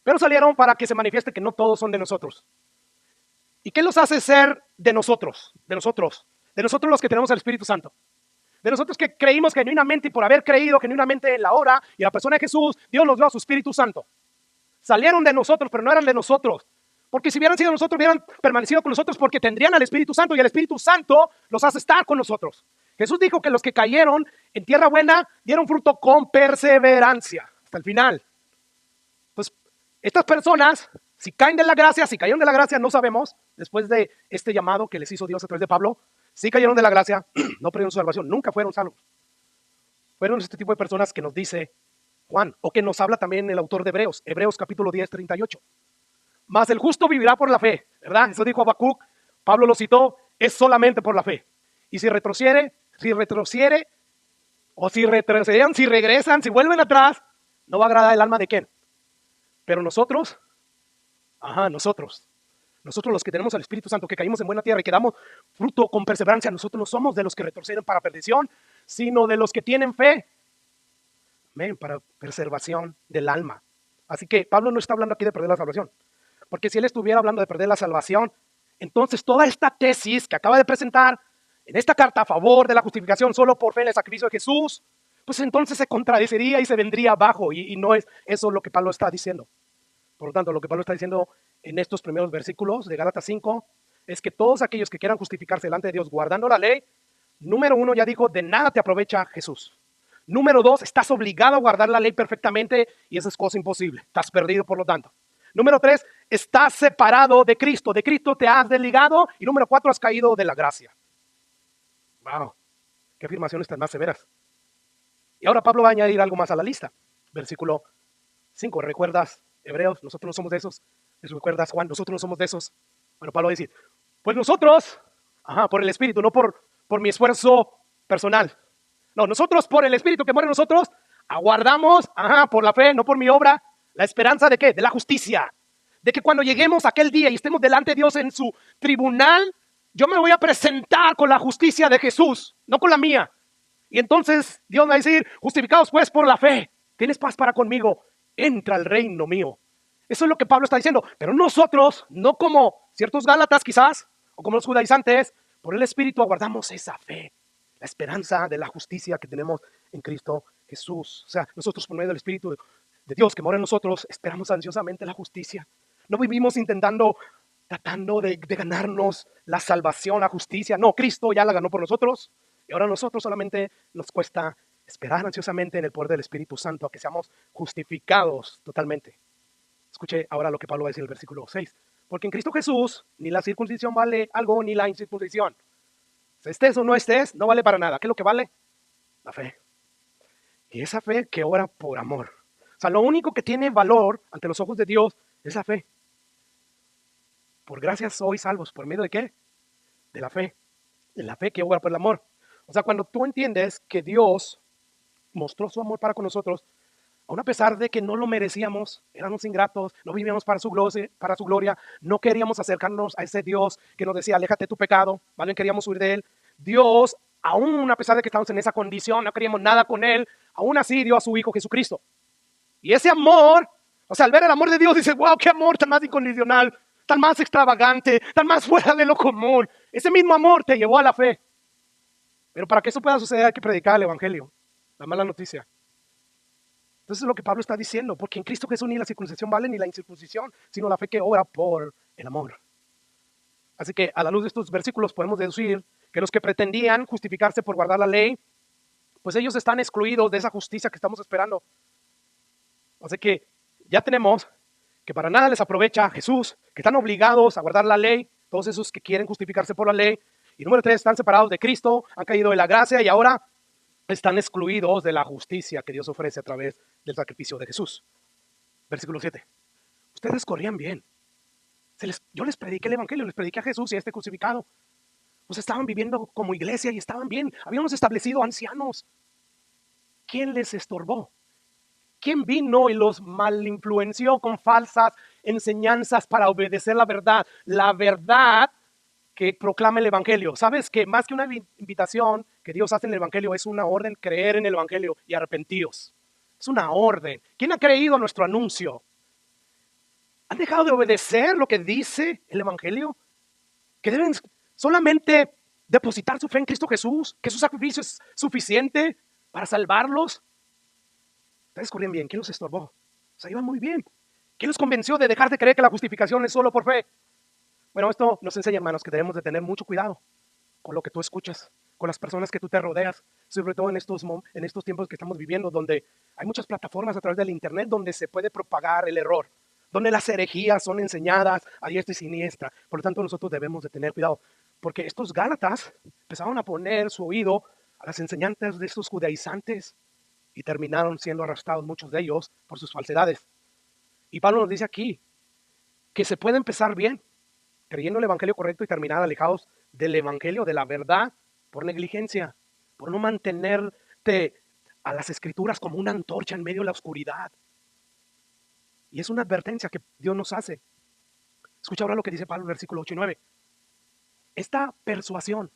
Pero salieron para que se manifieste que no todos son de nosotros. ¿Y qué los hace ser de nosotros? De nosotros los que tenemos el Espíritu Santo. De nosotros que creímos genuinamente, y por haber creído genuinamente en la obra y la persona de Jesús, Dios nos dio a su Espíritu Santo. Salieron de nosotros, pero no eran de nosotros. Porque si hubieran sido nosotros, hubieran permanecido con nosotros, porque tendrían al Espíritu Santo, y el Espíritu Santo los hace estar con nosotros. Jesús dijo que los que cayeron en tierra buena dieron fruto con perseverancia hasta el final. Pues estas personas, si caen de la gracia, si cayeron de la gracia, no sabemos, después de este llamado que les hizo Dios a través de Pablo, si cayeron de la gracia, no perdieron su salvación, nunca fueron salvos. Fueron este tipo de personas que nos dice Juan, o que nos habla también el autor de Hebreos capítulo 10, 38. Mas el justo vivirá por la fe, ¿verdad? Eso dijo Habacuc, Pablo lo citó, es solamente por la fe. Y si retroceden, si retroceden, si regresan, si vuelven atrás, no va a agradar el alma de quién. Pero nosotros, Nosotros los que tenemos al Espíritu Santo, que caímos en buena tierra y que damos fruto con perseverancia, nosotros no somos de los que retroceden para perdición, sino de los que tienen fe, amén, para preservación del alma. Así que Pablo no está hablando aquí de perder la salvación, porque si él estuviera hablando de perder la salvación, entonces toda esta tesis que acaba de presentar en esta carta a favor de la justificación solo por fe en el sacrificio de Jesús, pues entonces se contradeciría y se vendría abajo, y no es eso lo que Pablo está diciendo. Por lo tanto, lo que Pablo está diciendo en estos primeros versículos de Gálatas 5 es que todos aquellos que quieran justificarse delante de Dios guardando la ley, número 1 ya dijo, de nada te aprovecha Jesús. Número 2, estás obligado a guardar la ley perfectamente y esa es cosa imposible. Estás perdido, por lo tanto. Número 3, estás separado de Cristo. De Cristo te has desligado. Y número 4, has caído de la gracia. Wow, qué afirmaciones tan más severas. Y ahora Pablo va a añadir algo más a la lista. Versículo 5, ¿recuerdas Hebreos? Nosotros no somos de esos. ¿Recuerdas Juan? Nosotros no somos de esos. Bueno, Pablo va a decir, pues nosotros, por el Espíritu, no por mi esfuerzo personal. No, nosotros por el Espíritu que muere en nosotros, aguardamos, por la fe, no por mi obra, la esperanza de ¿qué? De la justicia. De que cuando lleguemos a aquel día y estemos delante de Dios en su tribunal, yo me voy a presentar con la justicia de Jesús, no con la mía. Y entonces Dios va a decir, justificados pues por la fe, tienes paz para conmigo, entra al reino mío. Eso es lo que Pablo está diciendo. Pero nosotros, no como ciertos gálatas quizás, o como los judaizantes, por el Espíritu aguardamos esa fe, la esperanza de la justicia que tenemos en Cristo Jesús. O sea, nosotros por medio del Espíritu de Dios que mora en nosotros, esperamos ansiosamente la justicia. No vivimos tratando de ganarnos la salvación, la justicia. No, Cristo ya la ganó por nosotros. Y ahora nosotros solamente nos cuesta esperar ansiosamente en el poder del Espíritu Santo a que seamos justificados totalmente. Escuche ahora lo que Pablo va a decir en el versículo 6. Porque en Cristo Jesús ni la circuncisión vale algo ni la incircuncisión. Estés o no estés, no vale para nada. ¿Qué es lo que vale? La fe. Y esa fe que obra por amor. O sea, lo único que tiene valor ante los ojos de Dios es la fe. Por gracia sois salvos. ¿Por medio de qué? De la fe. De la fe que obra por el amor. O sea, cuando tú entiendes que Dios mostró su amor para con nosotros, aun a pesar de que no lo merecíamos, éramos ingratos, no vivíamos para su gloria, no queríamos acercarnos a ese Dios que nos decía, aléjate de tu pecado, ¿vale? Queríamos huir de él. Dios, aún a pesar de que estábamos en esa condición, no queríamos nada con él, aún así dio a su Hijo Jesucristo. Y ese amor, o sea, al ver el amor de Dios, dice, wow, qué amor tan más incondicional, tan más extravagante, tan más fuera de lo común. Ese mismo amor te llevó a la fe. Pero para que eso pueda suceder hay que predicar el Evangelio, la mala noticia. Entonces es lo que Pablo está diciendo, porque en Cristo Jesús ni la circuncisión vale ni la incircuncisión, sino la fe que obra por el amor. Así que a la luz de estos versículos podemos deducir que los que pretendían justificarse por guardar la ley, pues ellos están excluidos de esa justicia que estamos esperando. Así que ya tenemos que para nada les aprovecha a Jesús, que están obligados a guardar la ley, todos esos que quieren justificarse por la ley. Y número 3, están separados de Cristo, han caído de la gracia y ahora están excluidos de la justicia que Dios ofrece a través del sacrificio de Jesús. Versículo 7. Ustedes corrían bien. Yo les prediqué el Evangelio, les prediqué a Jesús y a este crucificado. Pues estaban viviendo como iglesia y estaban bien. Habíamos establecido ancianos. ¿Quién les estorbó? ¿Quién vino y los malinfluenció con falsas enseñanzas para obedecer la verdad? La verdad que proclama el Evangelio. ¿Sabes que más que una invitación que Dios hace en el Evangelio es una orden, creer en el Evangelio y arrepentíos? Es una orden. ¿Quién ha creído a nuestro anuncio? ¿Han dejado de obedecer lo que dice el Evangelio? Que deben solamente depositar su fe en Cristo Jesús, que su sacrificio es suficiente para salvarlos. Ustedes corrían bien. ¿Quién los estorbó? O sea, iban muy bien. ¿Quién los convenció de dejar de creer que la justificación es solo por fe? Bueno, esto nos enseña, hermanos, que debemos de tener mucho cuidado con lo que tú escuchas, con las personas que tú te rodeas, sobre todo en estos tiempos que estamos viviendo, donde hay muchas plataformas a través del internet donde se puede propagar el error, donde las herejías son enseñadas a diestra y siniestra. Por lo tanto, nosotros debemos de tener cuidado, porque estos gálatas empezaron a poner su oído a las enseñanzas de estos judaizantes y terminaron siendo arrastrados muchos de ellos por sus falsedades. Y Pablo nos dice aquí que se puede empezar bien, creyendo el Evangelio correcto y terminar alejados del Evangelio, de la verdad, por negligencia, por no mantenerte a las Escrituras como una antorcha en medio de la oscuridad. Y es una advertencia que Dios nos hace. Escucha ahora lo que dice Pablo en el versículo 8 y 9. Esta persuasión,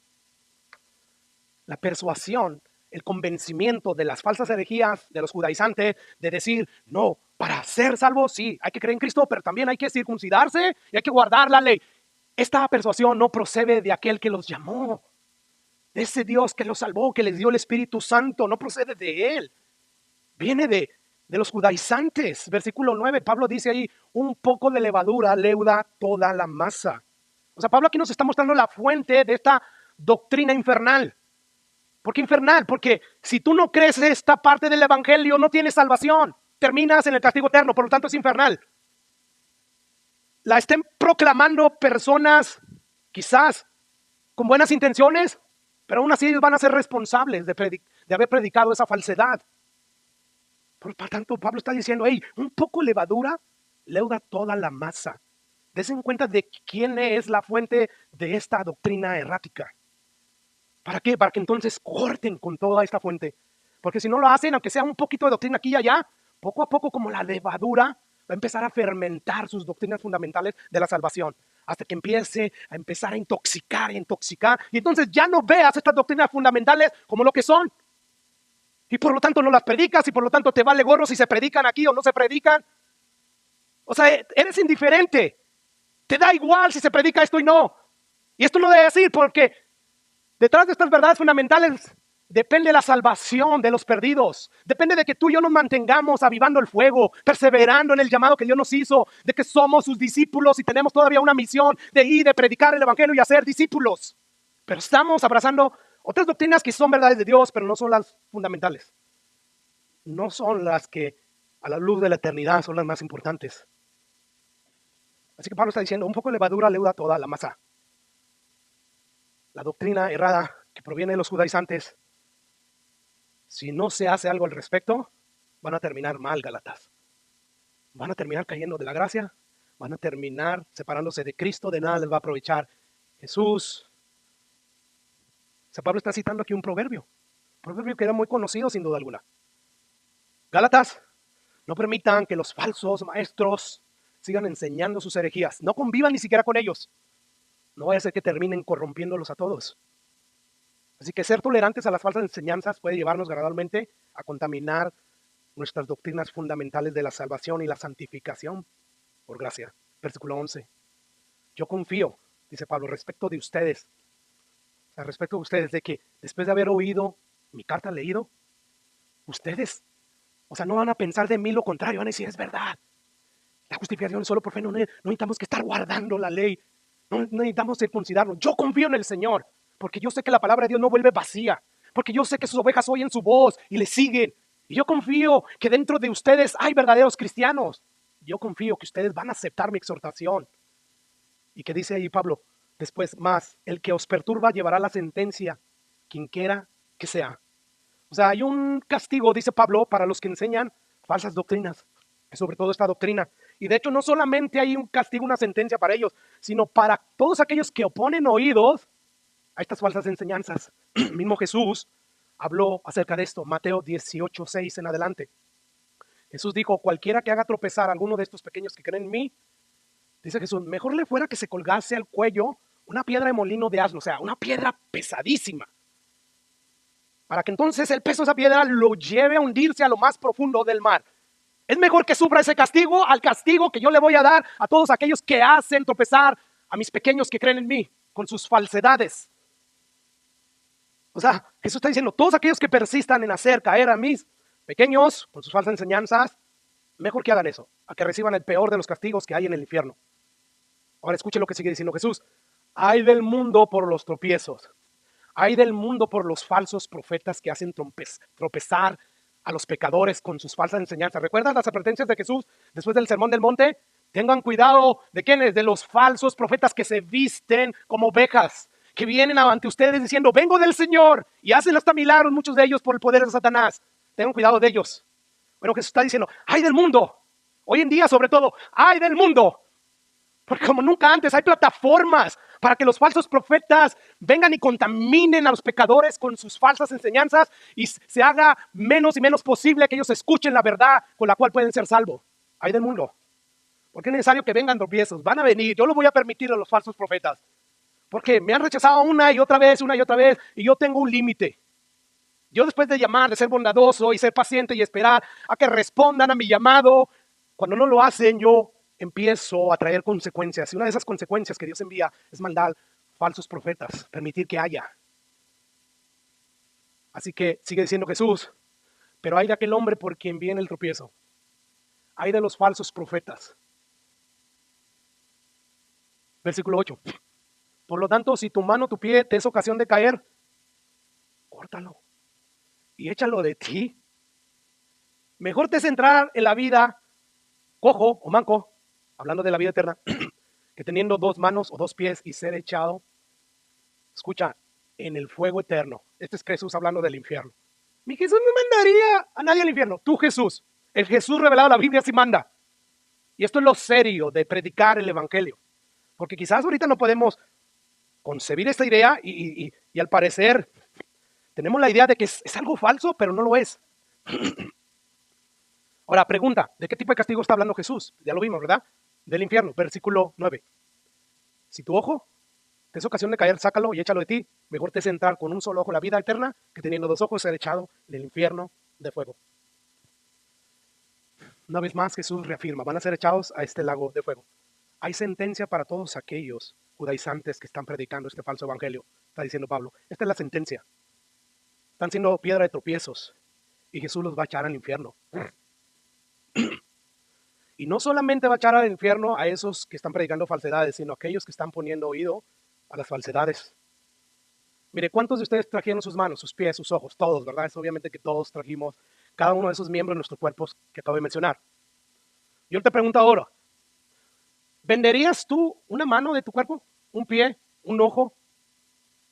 la persuasión, el convencimiento de las falsas herejías, de los judaizantes, de decir, no, para ser salvos, sí, hay que creer en Cristo, pero también hay que circuncidarse y hay que guardar la ley. Esta persuasión no procede de aquel que los llamó, de ese Dios que los salvó, que les dio el Espíritu Santo, no procede de él. Viene de los judaizantes. Versículo 9, Pablo dice ahí, un poco de levadura leuda toda la masa. O sea, Pablo aquí nos está mostrando la fuente de esta doctrina infernal. ¿Por qué infernal? Porque si tú no crees esta parte del evangelio, no tienes salvación. Terminas en el castigo eterno, por lo tanto es infernal. La estén proclamando personas, quizás con buenas intenciones, pero aún así ellos van a ser responsables de haber predicado esa falsedad. Por lo tanto, Pablo está diciendo, hey, un poco de levadura leuda toda la masa. Desen cuenta de quién es la fuente de esta doctrina errática. ¿Para qué? Para que entonces corten con toda esta fuente. Porque si no lo hacen, aunque sea un poquito de doctrina aquí y allá, poco a poco como la levadura va a empezar a fermentar sus doctrinas fundamentales de la salvación. Hasta que empiece a empezar a intoxicar y intoxicar. Y entonces ya no veas estas doctrinas fundamentales como lo que son. Y por lo tanto no las predicas y por lo tanto te vale gorro si se predican aquí o no se predican. O sea, eres indiferente. Te da igual si se predica esto y no. Y esto no debe decir porque detrás de estas verdades fundamentales depende la salvación de los perdidos. Depende de que tú y yo nos mantengamos avivando el fuego, perseverando en el llamado que Dios nos hizo, de que somos sus discípulos y tenemos todavía una misión de ir, de predicar el evangelio y hacer discípulos. Pero estamos abrazando otras doctrinas que son verdades de Dios, pero no son las fundamentales. No son las que a la luz de la eternidad son las más importantes. Así que Pablo está diciendo, un poco de levadura leuda toda la masa. La doctrina errada que proviene de los judaizantes, si no se hace algo al respecto, van a terminar mal, Gálatas. Van a terminar cayendo de la gracia, van a terminar separándose de Cristo, de nada les va a aprovechar Jesús. O sea, Pablo está citando aquí un proverbio que era muy conocido sin duda alguna. Gálatas, no permitan que los falsos maestros sigan enseñando sus herejías. No convivan ni siquiera con ellos. No vaya a ser que terminen corrompiéndolos a todos. Así que ser tolerantes a las falsas enseñanzas puede llevarnos gradualmente a contaminar nuestras doctrinas fundamentales de la salvación y la santificación por gracia. Versículo 11. Yo confío, dice Pablo, respecto de ustedes, de que después de haber oído mi carta leído, ustedes, no van a pensar de mí lo contrario, van a decir, es verdad. La justificación es solo por fe, no necesitamos que estar guardando la ley, no necesitamos circuncidarnos. Yo confío en el Señor, porque yo sé que la palabra de Dios no vuelve vacía, porque yo sé que sus ovejas oyen su voz y le siguen. Y yo confío que dentro de ustedes hay verdaderos cristianos. Yo confío que ustedes van a aceptar mi exhortación. Y que dice ahí Pablo, después más, el que os perturba llevará la sentencia, quien quiera que sea. O sea, hay un castigo, dice Pablo, para los que enseñan falsas doctrinas, sobre todo esta doctrina. Y de hecho no solamente hay un castigo, una sentencia para ellos, sino para todos aquellos que oponen oídos a estas falsas enseñanzas. Mismo Jesús habló acerca de esto, Mateo 18:6 en adelante. Jesús dijo, cualquiera que haga tropezar a alguno de estos pequeños que creen en mí, dice Jesús, mejor le fuera que se colgase al cuello una piedra de molino de asno, o sea, una piedra pesadísima, para que entonces el peso de esa piedra lo lleve a hundirse a lo más profundo del mar. Es mejor que sufra ese castigo al castigo que yo le voy a dar a todos aquellos que hacen tropezar a mis pequeños que creen en mí con sus falsedades. O sea, Jesús está diciendo, todos aquellos que persistan en hacer caer a mis pequeños con sus falsas enseñanzas, mejor que hagan eso, a que reciban el peor de los castigos que hay en el infierno. Ahora escuchen lo que sigue diciendo Jesús. Ay del mundo por los tropiezos. Ay del mundo por los falsos profetas que hacen tropezar a los pecadores con sus falsas enseñanzas. ¿Recuerdan las advertencias de Jesús después del Sermón del Monte? Tengan cuidado de quiénes, de los falsos profetas que se visten como ovejas, que vienen ante ustedes diciendo, vengo del Señor, y hacen hasta milagros, muchos de ellos por el poder de Satanás. Tengan cuidado de ellos. Bueno, Jesús está diciendo, ay del mundo. Hoy en día, sobre todo, ay del mundo. Porque como nunca antes hay plataformas para que los falsos profetas vengan y contaminen a los pecadores con sus falsas enseñanzas y se haga menos y menos posible que ellos escuchen la verdad con la cual pueden ser salvos. Ay del mundo. Porque es necesario que vengan tropiezos. Van a venir. Yo lo voy a permitir a los falsos profetas. Porque me han rechazado una y otra vez, y yo tengo un límite. Yo después de llamar, de ser bondadoso y ser paciente y esperar a que respondan a mi llamado, cuando no lo hacen, yo empiezo a traer consecuencias. Y una de esas consecuencias que Dios envía es mandar falsos profetas, permitir que haya. Así que sigue diciendo Jesús, pero hay de aquel hombre por quien viene el tropiezo. Hay de los falsos profetas. Versículo 8. Por lo tanto, si tu mano, tu pie te es ocasión de caer, córtalo y échalo de ti. Mejor te es entrar en la vida cojo o manco, hablando de la vida eterna, que teniendo 2 manos o 2 pies y ser echado, escucha, en el fuego eterno. Este es Jesús hablando del infierno. Mi Jesús no mandaría a nadie al infierno. Tú, Jesús, el Jesús revelado en la Biblia sí manda. Y esto es lo serio de predicar el evangelio. Porque quizás ahorita no podemos concebir esta idea y al parecer tenemos la idea de que es algo falso, pero no lo es. Ahora, pregunta, ¿de qué tipo de castigo está hablando Jesús? Ya lo vimos, ¿verdad? Del infierno, versículo 9. Si tu ojo te es ocasión de caer, sácalo y échalo de ti. Mejor te es entrar con un solo ojo en la vida eterna que teniendo 2 ojos ser echado del infierno de fuego. Una vez más Jesús reafirma, van a ser echados a este lago de fuego. Hay sentencia para todos aquellos judaizantes que están predicando este falso evangelio, está diciendo Pablo. Esta es la sentencia. Están siendo piedra de tropiezos y Jesús los va a echar al infierno. Y no solamente va a echar al infierno a esos que están predicando falsedades, sino a aquellos que están poniendo oído a las falsedades. Mire, ¿cuántos de ustedes trajeron sus manos, sus pies, sus ojos? Todos, ¿verdad? Es obviamente que todos trajimos cada uno de esos miembros de nuestros cuerpos que acabo de mencionar. Yo te pregunto ahora, ¿venderías tú una mano de tu cuerpo? ¿Un pie? ¿Un ojo?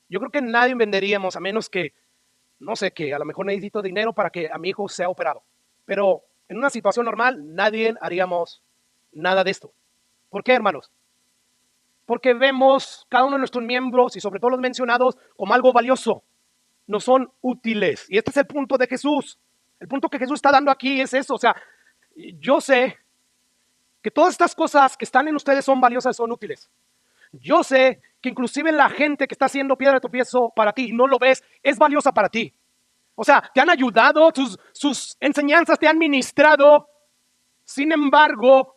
Yo creo que nadie venderíamos a menos que, no sé, que a lo mejor necesito dinero para que a mi hijo sea operado. Pero en una situación normal, nadie haríamos nada de esto. ¿Por qué, hermanos? Porque vemos cada uno de nuestros miembros y sobre todo los mencionados como algo valioso. No son útiles. Y este es el punto de Jesús. El punto que Jesús está dando aquí es eso. O sea, yo sé que todas estas cosas que están en ustedes son valiosas, son útiles. Yo sé que inclusive la gente que está haciendo piedra de tropiezo para ti y no lo ves, es valiosa para ti. O sea, te han ayudado, sus enseñanzas te han ministrado. Sin embargo,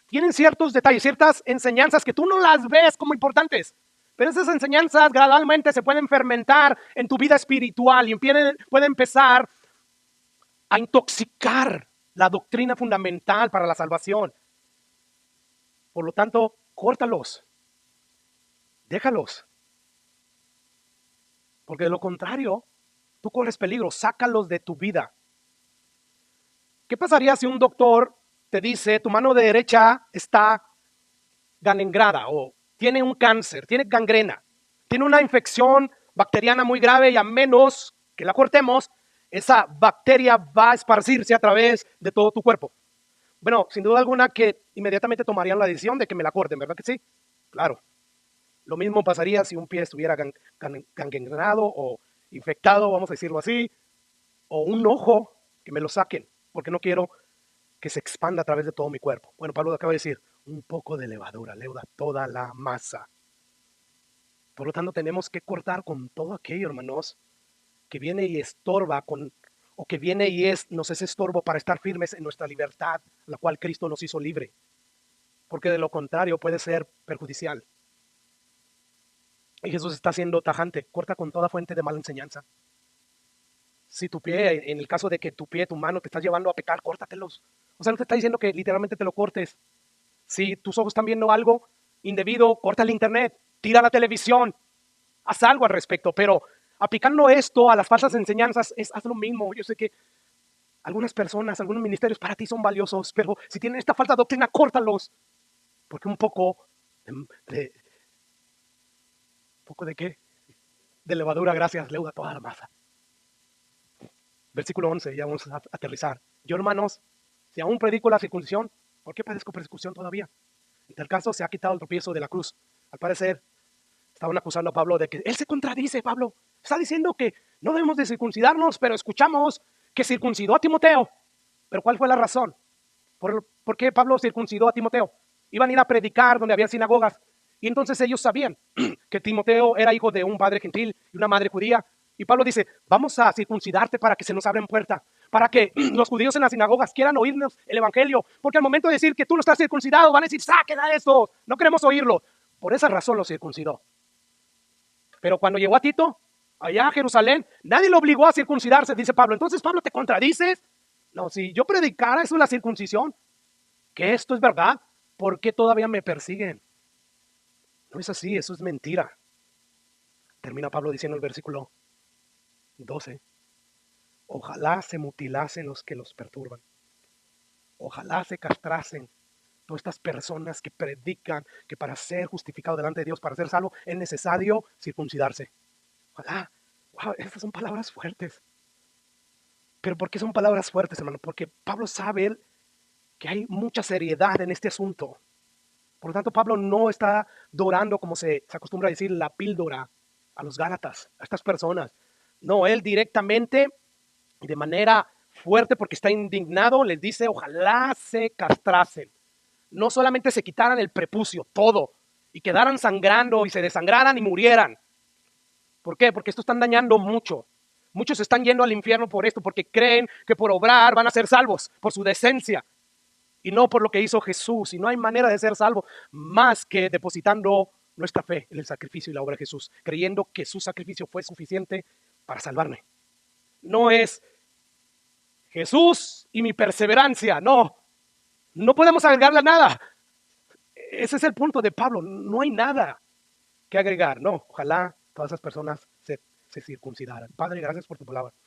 tienen ciertos detalles, ciertas enseñanzas que tú no las ves como importantes. Pero esas enseñanzas gradualmente se pueden fermentar en tu vida espiritual y puede empezar a intoxicar la doctrina fundamental para la salvación. Por lo tanto, córtalos. Déjalos. Porque de lo contrario, tú corres peligro. Sácalos de tu vida. ¿Qué pasaría si un doctor te dice tu mano derecha está gangrena o tiene un cáncer, tiene gangrena, tiene una infección bacteriana muy grave y a menos que la cortemos, esa bacteria va a esparcirse a través de todo tu cuerpo? Bueno, sin duda alguna que inmediatamente tomarían la decisión de que me la corten, ¿verdad que sí? Claro. Lo mismo pasaría si un pie estuviera gangrenado o infectado, vamos a decirlo así, o un ojo, que me lo saquen, porque no quiero que se expanda a través de todo mi cuerpo. Bueno, Pablo acaba de decir, un poco de levadura leuda toda la masa. Por lo tanto, tenemos que cortar con todo aquello, hermanos, que viene y estorba o que viene y nos es estorbo para estar firmes en nuestra libertad, la cual Cristo nos hizo libre. Porque de lo contrario puede ser perjudicial. Y Jesús está siendo tajante, corta con toda fuente de mala enseñanza. Si tu pie, en el caso de que tu pie, tu mano te estás llevando a pecar, córtatelos. O sea, no te está diciendo que literalmente te lo cortes. Si tus ojos están viendo algo indebido, corta el internet, tira la televisión, haz algo al respecto. Pero aplicando esto a las falsas enseñanzas, haz lo mismo. Yo sé que algunas personas, algunos ministerios para ti son valiosos, pero si tienen esta falsa doctrina, córtalos. Porque un poco de qué? De levadura, gracias, leuda toda la masa. Versículo 11, ya vamos a aterrizar. Yo, hermanos, si aún predico la circuncisión, ¿por qué padezco persecución todavía? En tal caso se ha quitado el tropiezo de la cruz. Al parecer, estaban acusando a Pablo de que él se contradice. Pablo está diciendo que no debemos de circuncidarnos, pero escuchamos que circuncidó a Timoteo. ¿Pero cuál fue la razón? ¿Por qué Pablo circuncidó a Timoteo? Iban a ir a predicar donde había sinagogas. Y entonces ellos sabían que Timoteo era hijo de un padre gentil y una madre judía. Y Pablo dice, vamos a circuncidarte para que se nos abran puertas, para que los judíos en las sinagogas quieran oírnos el evangelio. Porque al momento de decir que tú no estás circuncidado, van a decir, saquen a esto, no queremos oírlo. Por esa razón lo circuncidó. Pero cuando llegó a Tito, allá a Jerusalén, nadie lo obligó a circuncidarse, dice Pablo. Entonces, Pablo, ¿te contradices? No, si yo predicara eso es la circuncisión, que esto es verdad, ¿por qué todavía me persiguen? No es así, eso es mentira. Termina Pablo diciendo en el versículo 12, ojalá se mutilasen los que los perturban, ojalá se castrasen todas estas personas que predican que para ser justificado delante de Dios, para ser salvo, es necesario circuncidarse. Ojalá, wow, estas son palabras fuertes. Pero ¿por qué son palabras fuertes, hermano? Porque Pablo sabe que hay mucha seriedad en este asunto. Por lo tanto, Pablo no está dorando, como se acostumbra a decir, la píldora a los Gálatas, a estas personas. No, él directamente, de manera fuerte, porque está indignado, les dice, ojalá se castrasen. No solamente se quitaran el prepucio, todo, y quedaran sangrando y se desangraran y murieran. ¿Por qué? Porque esto están dañando mucho. Muchos están yendo al infierno por esto, porque creen que por obrar van a ser salvos, por su decencia. Y no por lo que hizo Jesús. Y no hay manera de ser salvo más que depositando nuestra fe en el sacrificio y la obra de Jesús, creyendo que su sacrificio fue suficiente para salvarme. No es Jesús y mi perseverancia, no. No podemos agregarle nada. Ese es el punto de Pablo. No hay nada que agregar. No, ojalá todas esas personas se circuncidaran. Padre, gracias por tu palabra.